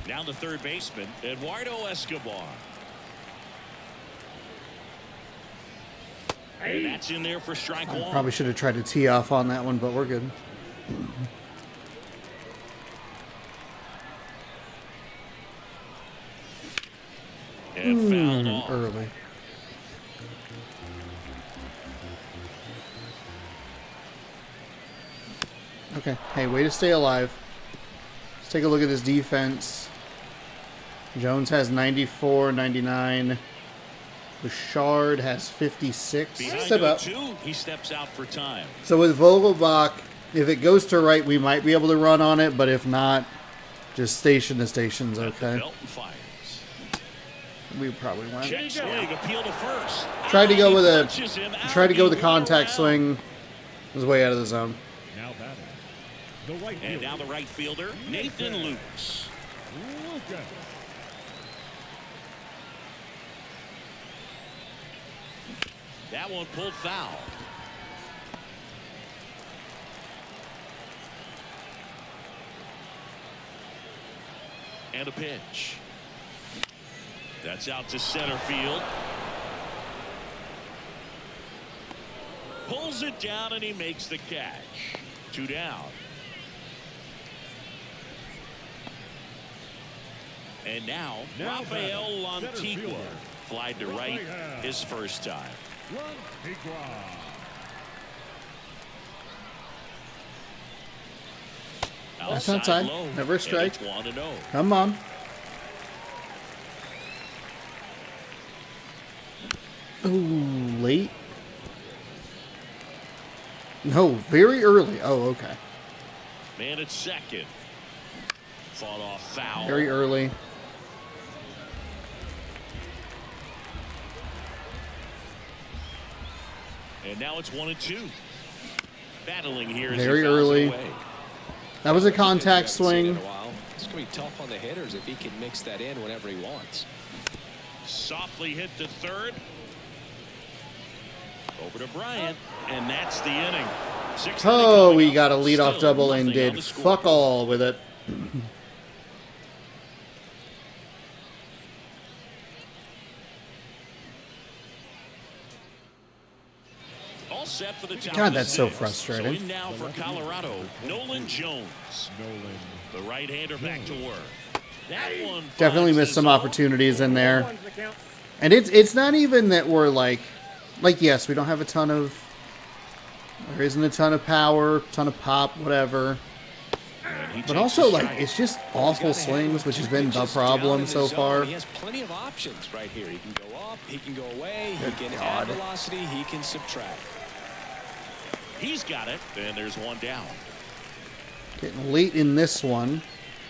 Speaker 2: Now the third baseman, Eduardo Escobar. And that's in there for strike 1.
Speaker 1: Probably should have tried to tee off on that one, but we're good.
Speaker 2: And fouled off.
Speaker 1: Early. Okay. Hey, way to stay alive. Let's take a look at this defense. Jones has 94, 99. Bouchard has 56. Step up.
Speaker 2: He steps out for time.
Speaker 1: So with Vogelbach, if it goes to right, we might be able to run on it, but if not, just station to station's okay. We probably went.
Speaker 2: Check swing, appeal to first.
Speaker 1: Tried to go with a contact swing. It was way out of the zone.
Speaker 4: Now batting. The right
Speaker 2: and now the right fielder, Nathan Lukes. That one pulled foul. And a pitch. That's out to center field. Pulls it down, and he makes the catch. 2 down. And now Rafael Lantigua. Flied to right his first time.
Speaker 1: That's outside.
Speaker 2: Low,
Speaker 1: Never a strike.
Speaker 2: 1-0.
Speaker 1: Come on. Ooh, late. No, very early. Oh, okay.
Speaker 2: Man at second. Fought off foul.
Speaker 1: Very early.
Speaker 2: And now it's 1-2. Battling here.
Speaker 1: Very early. That was a contact swing.
Speaker 3: It's going to be tough on the hitters if he can mix that in whenever he wants.
Speaker 2: Softly hit to third. Over to Bryant, and that's the inning.
Speaker 1: Oh, we got a leadoff double and did fuck all with it.
Speaker 2: All set for the top.
Speaker 1: God, that's so
Speaker 2: six.
Speaker 1: frustrating.
Speaker 2: So in now for Colorado, Nolan Jones. The right-hander back to work. That one
Speaker 1: Definitely missed some opportunities in there. And it's not even that we're like yes, we don't have a ton of, there isn't a ton of power, ton of pop, whatever. But also, like, it's just awful swings, which has been the problem so far.
Speaker 3: He has plenty of options right here. He can go up, he can go away, he can add velocity, he can subtract.
Speaker 2: He's got it, and there's one down.
Speaker 1: Getting late in this one.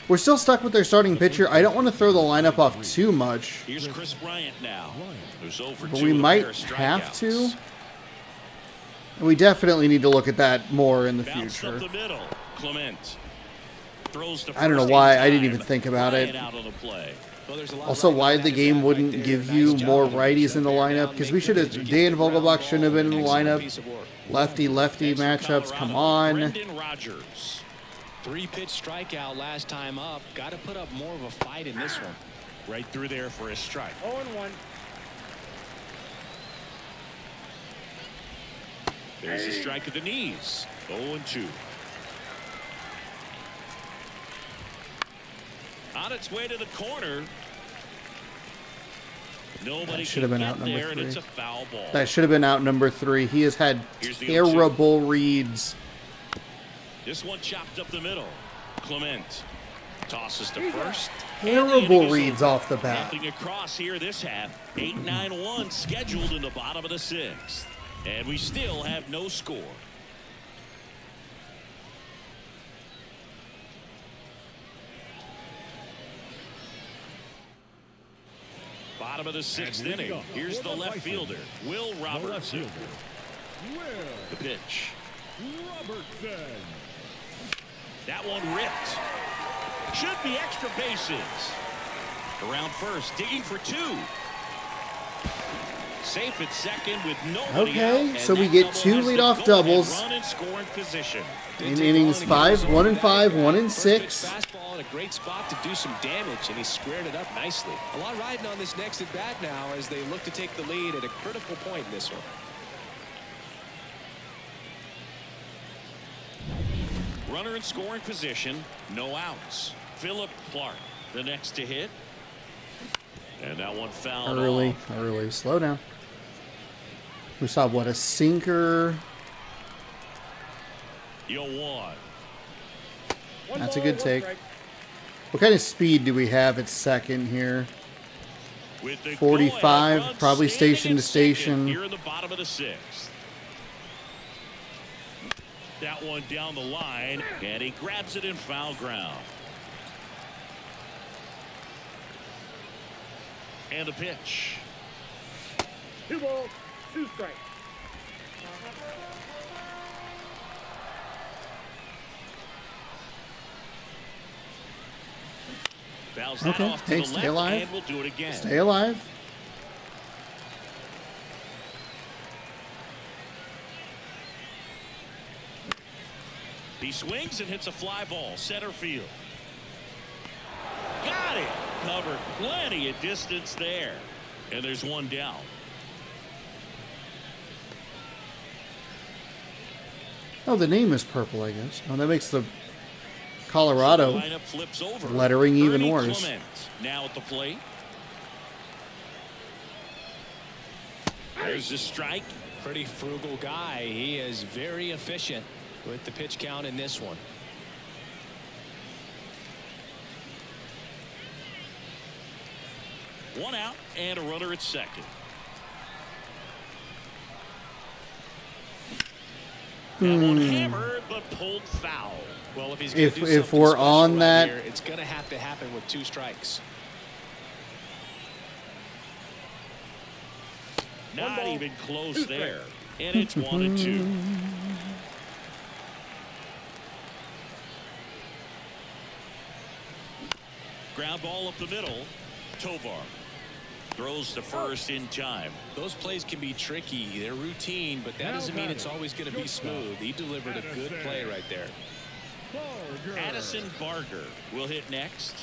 Speaker 1: We're still stuck with their starting pitcher. I don't want to throw the lineup off too much.
Speaker 2: Here's Chris Bryant now. Who's over
Speaker 1: But we might have to. And we definitely need to look at that more in the future.
Speaker 2: Up the middle. Clement throws to
Speaker 1: I don't know why I didn't even think about it.
Speaker 2: Out on the play.
Speaker 1: Also, why the game wouldn't give you more righties in the lineup? Because we should have, Dan Vogelbach shouldn't have been in the lineup. Lefty-lefty matchups, come on.
Speaker 2: Brendan Rodgers.
Speaker 3: 3-pitch strikeout last time up. Got to put up more of a fight in this one.
Speaker 2: Right through there for a strike.
Speaker 5: 0-1.
Speaker 2: There's a strike at the knees. 0-2. On its way to the corner. Nobody
Speaker 1: That should have been
Speaker 2: can
Speaker 1: out
Speaker 2: get
Speaker 1: number
Speaker 2: there, and
Speaker 1: 3.
Speaker 2: it's a foul ball.
Speaker 1: That should have been out number 3. He has had
Speaker 2: Here's the
Speaker 1: terrible reads.
Speaker 2: This one chopped up the middle. Clement tosses to first.
Speaker 1: Terrible reads off the bat.
Speaker 2: Nothing across here this half. 8-9-1 scheduled in the bottom of the 6th. And we still have no score. Bottom of the 6th inning. Here's the left fielder, Will Robertson. The pitch. That one ripped. Should be extra bases. Around first, digging for 2. Safe at second with nobody
Speaker 1: Okay,
Speaker 2: out,
Speaker 1: so we
Speaker 2: and
Speaker 1: get
Speaker 2: that
Speaker 1: 2
Speaker 2: double has the
Speaker 1: leadoff
Speaker 2: go-ahead
Speaker 1: doubles.
Speaker 2: run and scoring position.
Speaker 1: In innings 5, 1 and 5, 1 and 6.
Speaker 3: Fastball in a great spot to do some damage, and he squared it up nicely. A lot riding on this next at bat now as they look to take the lead at a critical point in this one.
Speaker 2: Runner in scoring position, no outs. Philip Clark, the next to hit. And that one fouled off.
Speaker 1: Early. Slow down. We saw, what, a sinker?
Speaker 2: Yo, one.
Speaker 1: That's a good take. What kind of speed do we have at second here?
Speaker 2: With the
Speaker 1: 45,
Speaker 2: go-ahead run
Speaker 1: probably station to
Speaker 2: standing at second
Speaker 1: station.
Speaker 2: Here in the bottom of the 6th. That one down the line, and he grabs it in foul ground. And a pitch.
Speaker 5: 2 balls, 2 strikes.
Speaker 2: Fouls that
Speaker 1: Okay,
Speaker 2: off to
Speaker 1: hey,
Speaker 2: the
Speaker 1: stay
Speaker 2: left,
Speaker 1: alive.
Speaker 2: and we'll do it again.
Speaker 1: Stay alive.
Speaker 2: He swings and hits a fly ball, center field. Got it. Covered plenty of distance there. And there's one down.
Speaker 1: Oh, the name is purple, I guess. Oh, that makes the Colorado
Speaker 2: So the lineup flips over.
Speaker 1: lettering even
Speaker 2: Ernie
Speaker 1: worse.
Speaker 2: Clement now at the plate. There's the strike.
Speaker 3: Pretty frugal guy. He is very efficient with the pitch count in this one.
Speaker 2: One out and a runner at second. That one hammered but pulled foul.
Speaker 3: Well, if he's gonna do something
Speaker 1: if we're
Speaker 3: special
Speaker 1: on
Speaker 3: right
Speaker 1: that,
Speaker 3: here, it's going to have to happen with 2 strikes.
Speaker 2: Not even close there. And it's 1-2. Ground ball up the middle. Tovar throws to first in time.
Speaker 3: Those plays can be tricky. They're routine, but that doesn't mean it's always going to be smooth. He delivered a good play right there.
Speaker 2: Addison Barger will hit next.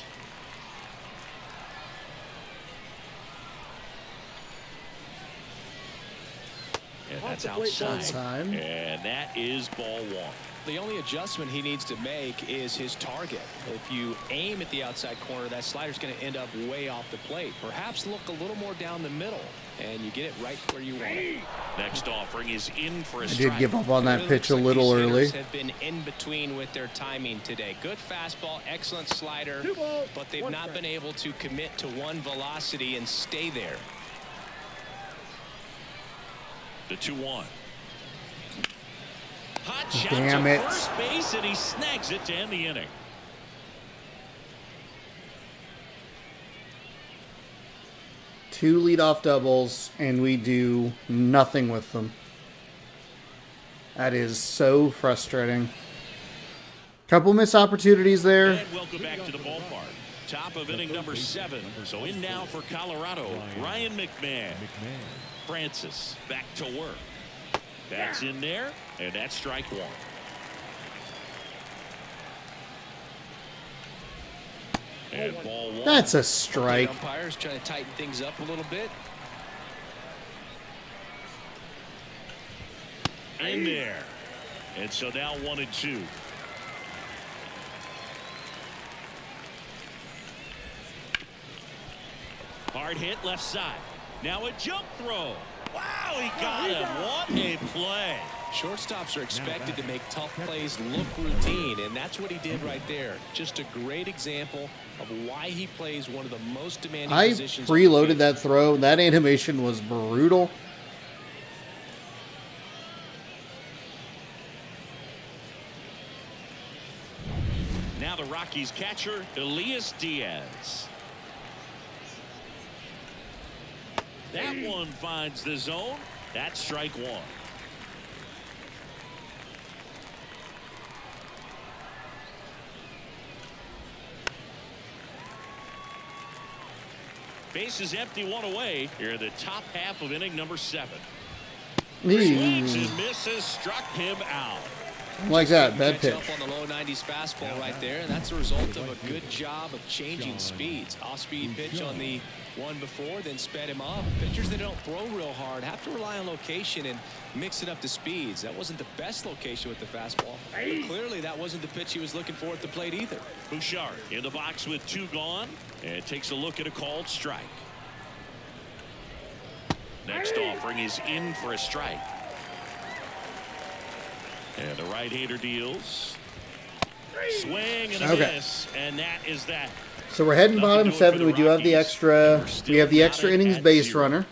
Speaker 2: And that's outside. And that is ball 1.
Speaker 3: The only adjustment he needs to make is his target. If you aim at the outside corner, that slider's going to end up way off the plate. Perhaps look a little more down the middle, and you get it right where you want it.
Speaker 2: Next offering is in for a
Speaker 1: I
Speaker 2: strike.
Speaker 1: did give up on that
Speaker 3: Really
Speaker 1: pitch a
Speaker 3: looks like
Speaker 1: little
Speaker 3: these
Speaker 1: early.
Speaker 3: hitters have been in between with their timing today. Good fastball, excellent slider, but they've not been able to commit to one velocity and stay there.
Speaker 2: The 2-1. Hot shot
Speaker 1: Damn
Speaker 2: to
Speaker 1: it.
Speaker 2: first base, and he snags it to end the inning.
Speaker 1: Two leadoff doubles, and we do nothing with them. That is so frustrating. Couple missed opportunities there.
Speaker 2: And welcome back to the ballpark. Top of inning number 7. So in now for Colorado, Ryan McMahon. Francis back to work. That's in there, and that's strike 1. And ball 1.
Speaker 1: That's a
Speaker 3: The
Speaker 1: strike.
Speaker 3: umpires trying to tighten things up a little bit.
Speaker 2: In there. And so now 1-2. Hard hit left side. Now a jump throw. Wow, he got him. What a play.
Speaker 3: Shortstops are expected to make tough plays look routine, and that's what he did right there. Just a great example of why he plays one of the most demanding
Speaker 1: I
Speaker 3: positions. on the
Speaker 1: preloaded
Speaker 3: field.
Speaker 1: that throw. That animation was brutal.
Speaker 2: Now the Rockies catcher, Elias Diaz. That one finds the zone. That's strike 1. Base is empty, 1 away. Here in the top half of inning number 7. Swings and misses, struck him out.
Speaker 1: Like that, bad
Speaker 3: Catch
Speaker 1: pitch.
Speaker 3: up on the low 90s fastball right there, and that's a result of a good job of changing speeds. Off-speed pitch on the one before, then sped him up. Pitchers that don't throw real hard have to rely on location and mix it up to speeds. That wasn't the best location with the fastball. But clearly, that wasn't the pitch he was looking for at the plate either.
Speaker 2: Bouchard in the box with 2 gone, and takes a look at a called strike. Next offering is in for a strike. And the right-hander deals. Swing and a
Speaker 1: Okay.
Speaker 2: miss, and that is that.
Speaker 1: So we're heading
Speaker 2: Nothing
Speaker 1: bottom
Speaker 2: doing
Speaker 1: 7.
Speaker 2: for
Speaker 1: We
Speaker 2: the
Speaker 1: do have the
Speaker 2: Rockies.
Speaker 1: extra.
Speaker 2: We're still
Speaker 1: We have the
Speaker 2: got
Speaker 1: extra
Speaker 2: it
Speaker 1: innings
Speaker 2: at
Speaker 1: base
Speaker 2: 0.
Speaker 1: runner.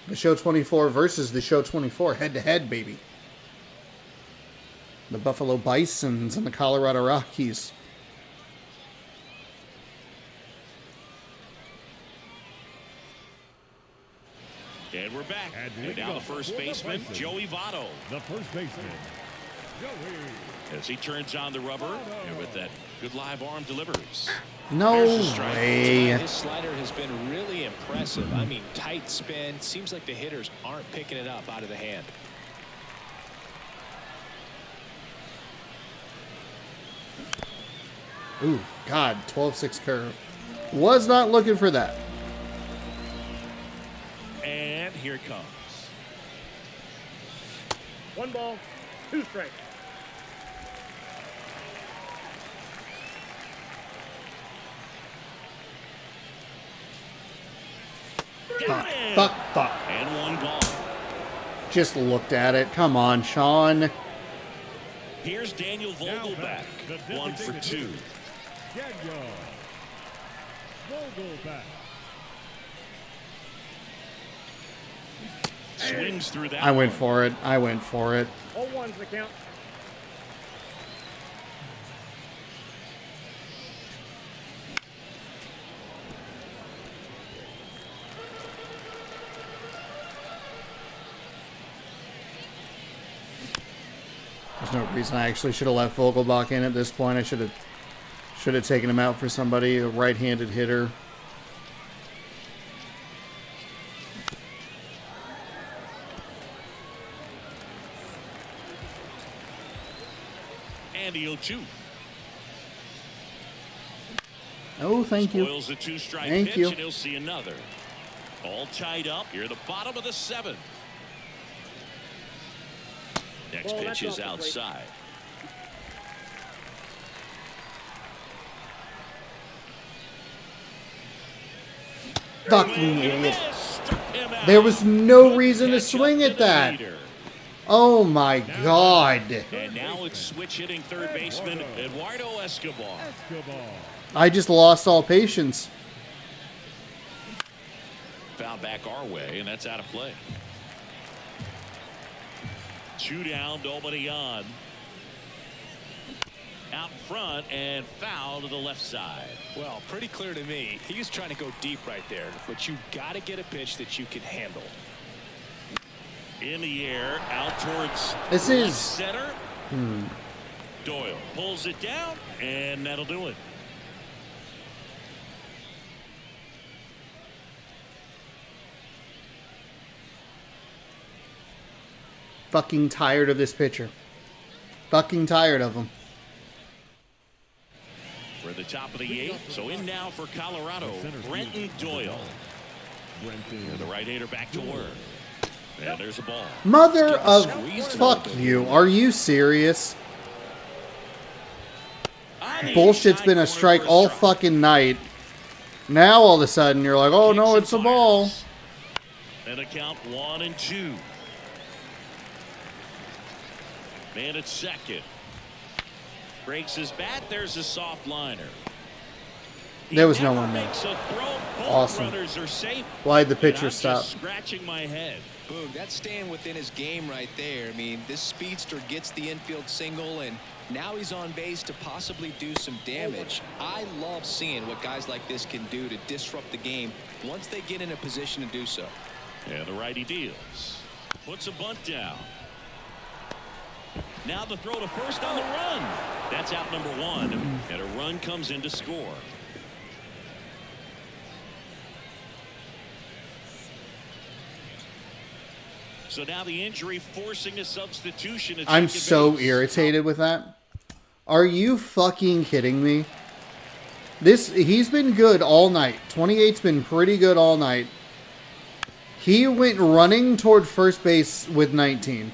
Speaker 1: The show 24 versus the show 24, head to head, baby. The Buffalo Bisons and the Colorado Rockies.
Speaker 2: And we're back.
Speaker 4: And
Speaker 2: And now the first baseman, Joey Votto,
Speaker 4: The first baseman, Joey.
Speaker 2: as he turns on the rubber and with that good live arm delivers.
Speaker 1: No
Speaker 2: There's the strike.
Speaker 1: way.
Speaker 3: His slider has been really impressive. I mean, tight spin. Seems like the hitters aren't picking it up out of the hand.
Speaker 1: Ooh, God, 12-6 curve. Was not looking for that.
Speaker 2: And here it comes.
Speaker 5: 1 ball, 2 strikes.
Speaker 2: Got it.
Speaker 1: Fuck.
Speaker 2: And one gone.
Speaker 1: Just looked at it. Come on, Sean.
Speaker 2: Here's Daniel Vogelback. 1 for 2.
Speaker 4: Daniel Vogelback.
Speaker 2: Swings through that.
Speaker 1: I went
Speaker 2: one.
Speaker 1: for it.
Speaker 5: 0-1's the count.
Speaker 1: There's no reason I actually should have left Vogelbach in at this point. I should have taken him out for somebody, a right-handed hitter.
Speaker 2: And the 0-2.
Speaker 1: Oh, thank you.
Speaker 2: Spoils the 2-strike
Speaker 1: Thank
Speaker 2: pitch,
Speaker 1: you.
Speaker 2: and he'll see another. All tied up. You're at the bottom of the 7th. Next
Speaker 5: Ball,
Speaker 2: pitch
Speaker 5: that's
Speaker 2: is
Speaker 5: off the plate.
Speaker 2: outside.
Speaker 1: Fucking
Speaker 2: Swing and a
Speaker 1: idiot.
Speaker 2: miss. Struck him out.
Speaker 1: There was no
Speaker 2: Good
Speaker 1: reason to
Speaker 2: catch
Speaker 1: swing
Speaker 2: up
Speaker 1: at
Speaker 2: the
Speaker 1: that.
Speaker 2: leader.
Speaker 1: Oh my God.
Speaker 2: And now it's switch hitting third baseman Eduardo Escobar.
Speaker 4: Escobar.
Speaker 1: I just lost all patience.
Speaker 2: Foul back our way, and that's out of play. 2 down, nobody on. Out front and foul to the left side.
Speaker 3: Well, pretty clear to me. He was trying to go deep right there, but you got to get a pitch that you can handle.
Speaker 2: In the air, out towards
Speaker 1: This
Speaker 2: left
Speaker 1: is-
Speaker 2: center. Doyle pulls it down, and that'll do it.
Speaker 1: Fucking tired of this pitcher. Fucking tired of him.
Speaker 2: We're at the top of the 8th, so in now for Colorado, Brenton Doyle.
Speaker 4: Brenton.
Speaker 2: The right-hander back to work. And there's a ball.
Speaker 1: Mother of
Speaker 2: Squeezed a
Speaker 1: fuck
Speaker 2: little bit.
Speaker 1: you. Are you serious?
Speaker 2: On the
Speaker 1: Bullshit's
Speaker 2: inside
Speaker 1: been a
Speaker 2: corner
Speaker 1: strike
Speaker 2: for
Speaker 1: all
Speaker 2: strike.
Speaker 1: fucking night. Now all of a sudden you're like, oh no,
Speaker 2: Kicks
Speaker 1: it's a
Speaker 2: and
Speaker 1: ball.
Speaker 2: fires. And a count 1-2. Man at second. Breaks his bat. There's a soft liner. He
Speaker 1: There was no
Speaker 2: never
Speaker 1: one there.
Speaker 2: makes a throw. Both
Speaker 1: Awesome.
Speaker 2: runners are safe.
Speaker 1: Why'd the
Speaker 2: And
Speaker 1: pitcher
Speaker 2: I'm
Speaker 1: stop?
Speaker 2: just scratching my head.
Speaker 3: Boom, that's staying within his game right there. I mean, this speedster gets the infield single, and now he's on base to possibly do some damage. I love seeing what guys like this can do to disrupt the game once they get in a position to do so.
Speaker 2: And the righty deals. Puts a bunt down. Now the throw to first on the run. That's out number 1. And a run comes in to score. So now the injury forcing a substitution. At
Speaker 1: I'm
Speaker 2: second
Speaker 1: so
Speaker 2: base.
Speaker 1: irritated with that. Are you fucking kidding me? He's been good all night. 28's been pretty good all night. He went running toward first base with 19.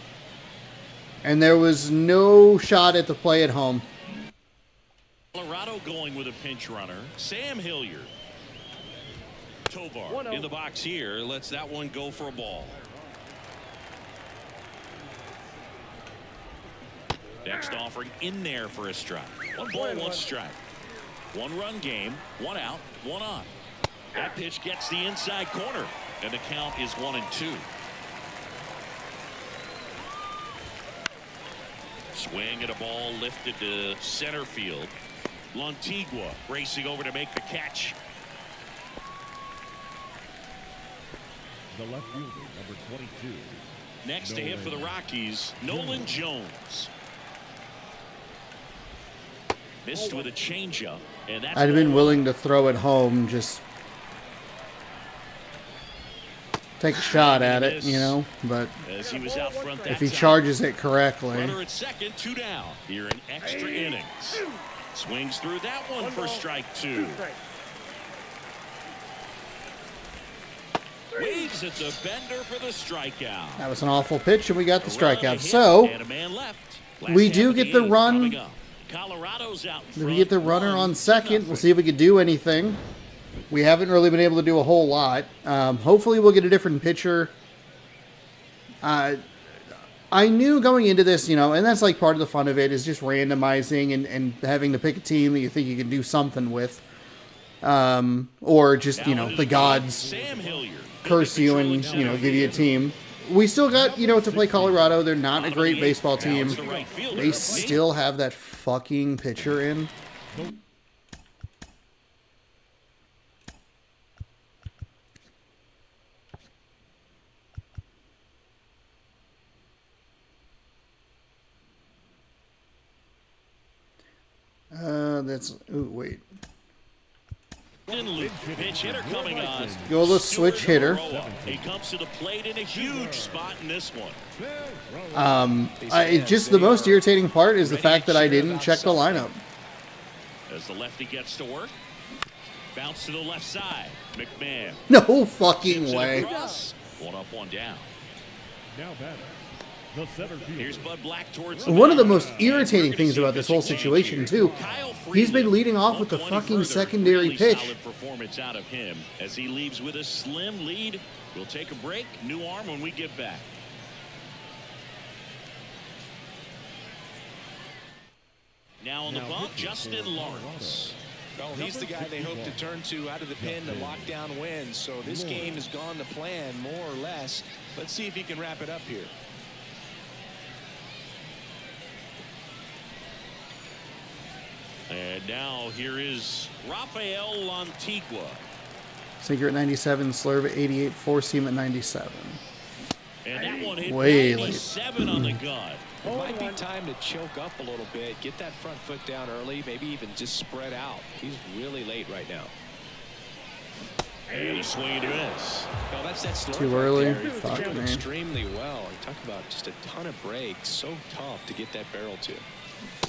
Speaker 1: And there was no shot at the play at home.
Speaker 2: Colorado going with a pinch runner. Sam Hilliard. Tovar
Speaker 5: 1-0.
Speaker 2: in the box here. Lets that one go for a ball. Next offering in there for a strike. 1 ball, 1 strike. 1 run game, 1 out, 1 on. That pitch gets the inside corner, and the count is 1-2. Swing at a ball lifted to center field. Lantigua racing over to make the catch.
Speaker 4: The left fielder, number 22.
Speaker 2: Next to hit for the Rockies, Nolan Jones. Missed with a changeup, and that's
Speaker 1: I'd have been
Speaker 2: ball
Speaker 1: willing to throw it home, just take a shot at it, you know, but
Speaker 2: as he was out front that
Speaker 1: if he
Speaker 2: time.
Speaker 1: charges it correctly.
Speaker 2: Runner at second, 2 down. Here in extra innings. Swings through that one for strike 2. Waves at the bender for the strikeout.
Speaker 1: That was an awful pitch, and we got the
Speaker 2: A run, a
Speaker 1: strikeout.
Speaker 2: hit,
Speaker 1: So,
Speaker 2: and a man left.
Speaker 1: we
Speaker 2: Last
Speaker 1: do
Speaker 2: half of
Speaker 1: get the
Speaker 2: inning
Speaker 1: run.
Speaker 2: coming up. Colorado's out in
Speaker 1: we
Speaker 2: front,
Speaker 1: get the runner on
Speaker 2: 1-0.
Speaker 1: second. We'll see if we can do anything. We haven't really been able to do a whole lot. Hopefully we'll get a different pitcher. I knew going into this, and that's like part of the fun of it, is just randomizing and having to pick a team that you think you can do something with. Or just, the gods curse you and, give you a team. We still got, to play Colorado. They're not a great baseball team. They still have that fucking pitcher in. Wait.
Speaker 2: Pitch hitter coming on.
Speaker 1: Go the switch hitter.
Speaker 2: He comes to the plate in a huge spot in this one.
Speaker 1: Just the most irritating part is the fact that I didn't check the lineup.
Speaker 2: As the lefty gets to work, bounce to the left side. McMahon.
Speaker 1: No fucking way.
Speaker 2: One up, one down.
Speaker 4: Now batting. The center fielder.
Speaker 2: Here's Bud Black towards
Speaker 1: One of the most irritating things about this whole situation, too, he's been leading off with the fucking secondary pitch.
Speaker 2: Solid performance out of him as he leaves with a slim lead. We'll take a break. New arm when we get back. Now on the bump, Justin Lawrence.
Speaker 3: Well, he's the guy they hope to turn to out of the pen to lock down wins. So this game has gone to plan, more or less. Let's see if he can wrap it up here.
Speaker 2: And now here is Rafael Antigua.
Speaker 1: Sinker at 97, slurve at 88, four-seam at 97.
Speaker 2: And that one hit
Speaker 1: Way
Speaker 2: 97 on the gun.
Speaker 3: It might be time to choke up a little bit, get that front foot down early, maybe even just spread out. He's really late right now.
Speaker 2: And a swing to miss.
Speaker 3: Well, that's that slurve
Speaker 1: Too early.
Speaker 3: Right there.
Speaker 1: Fuck,
Speaker 3: He's doing
Speaker 1: man.
Speaker 3: extremely well. You talk about just a ton of breaks. So tough to get that barrel to.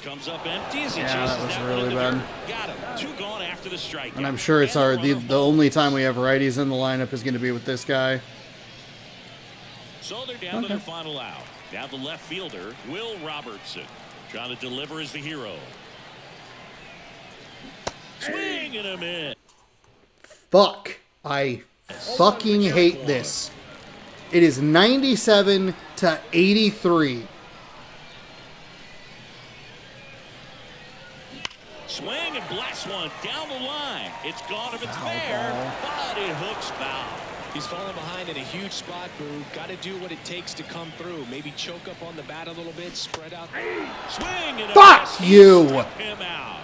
Speaker 2: Comes up empty as he
Speaker 1: Yeah,
Speaker 2: chases
Speaker 1: that was
Speaker 2: that one
Speaker 1: really
Speaker 2: in the
Speaker 1: bad.
Speaker 2: dirt. Got him. Two gone after the strikeout.
Speaker 1: And I'm sure it's the only time we have righties in the lineup is going to be with this guy.
Speaker 2: So they're down to their final out. Now the left fielder, Will Robertson, trying to deliver as the hero. Swing and a miss.
Speaker 1: Fuck. I fucking hate this. It is 97 to 83.
Speaker 2: Swing and blast one down the line. It's gone if it's fair, but it hooks foul.
Speaker 3: He's falling behind in a huge spot, Boo. Got to do what it takes to come through. Maybe choke up on the bat a little bit, spread out.
Speaker 2: Swing and a
Speaker 1: Fuck
Speaker 2: miss.
Speaker 1: you.
Speaker 2: He struck him out.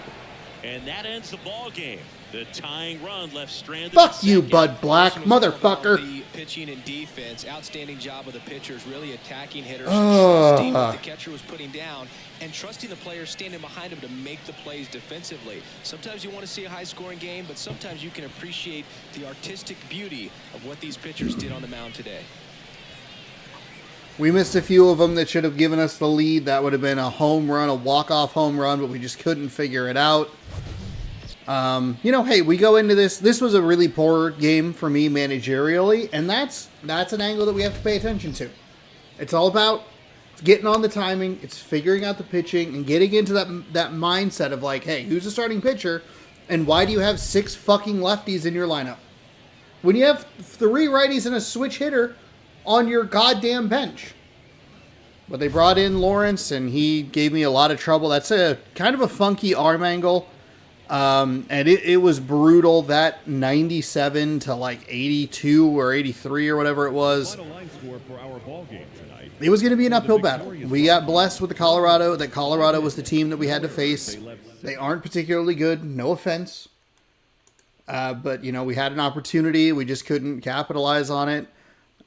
Speaker 2: And that ends the ball game. The tying run left stranded.
Speaker 1: Fuck
Speaker 2: at
Speaker 1: you,
Speaker 2: second.
Speaker 1: Bud Black,
Speaker 3: This was all about
Speaker 1: motherfucker.
Speaker 3: The pitching and defense, outstanding job of the pitchers, really attacking hitters,
Speaker 1: Ugh.
Speaker 3: trusting what the catcher was putting down, and trusting the players standing behind him to make the plays defensively. Sometimes you want to see a high-scoring game, but sometimes you can appreciate the artistic beauty of what these pitchers did on the mound today.
Speaker 1: We missed a few of them that should have given us the lead. That would have been a home run, a walk-off home run, but we just couldn't figure it out. Hey, we go into this. This was a really poor game for me managerially, and that's an angle that we have to pay attention to. It's all about getting on the timing. It's figuring out the pitching and getting into that mindset of like, hey, who's the starting pitcher, and why do you have 6 fucking lefties in your lineup? When you have 3 righties and a switch hitter on your goddamn bench. But they brought in Lawrence, and he gave me a lot of trouble. That's a kind of a funky arm angle. And it was brutal, that 97 to like 82 or 83 or whatever it was.
Speaker 4: Final line score for our ball game tonight.
Speaker 1: It was going to be an uphill battle. We got blessed with Colorado was the team that we had to face. They aren't particularly good, no offense. But, we had an opportunity. We just couldn't capitalize on it.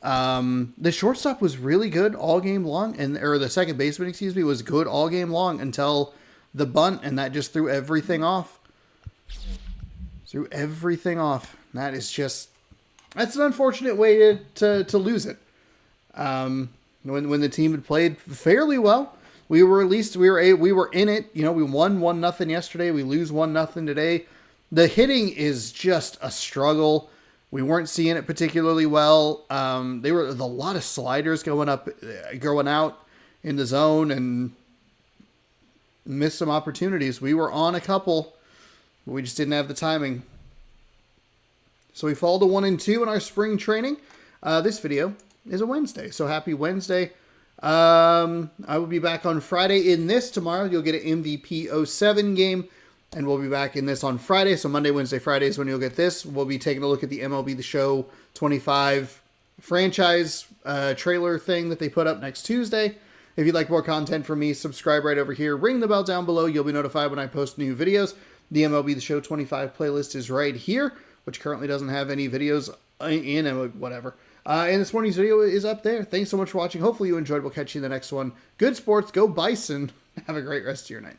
Speaker 1: The shortstop was really good all game long, or the second baseman, was good all game long until the bunt, and that just threw everything off. That is that's an unfortunate way to lose it. When the team had played fairly well, we were in it. We won 1-0 yesterday. We lose 1-0 today. The hitting is just a struggle. We weren't seeing it particularly well. There were a lot of sliders going out in the zone, and missed some opportunities. We were on a couple, but we just didn't have the timing. So we fall to 1 and 2 in our spring training. This video is a Wednesday, so happy Wednesday. I will be back on Friday in this. Tomorrow you'll get an MVP 07 game, and we'll be back in this on Friday. So Monday, Wednesday, Friday is when you'll get this. We'll be taking a look at the MLB The Show 25 franchise trailer thing that they put up next Tuesday. If you'd like more content from me, subscribe right over here. Ring the bell down below. You'll be notified when I post new videos. The MLB The Show 25 playlist is right here, which currently doesn't have any videos in whatever. And this morning's video is up there. Thanks so much for watching. Hopefully you enjoyed. We'll catch you in the next one. Good sports. Go Bison. Have a great rest of your night.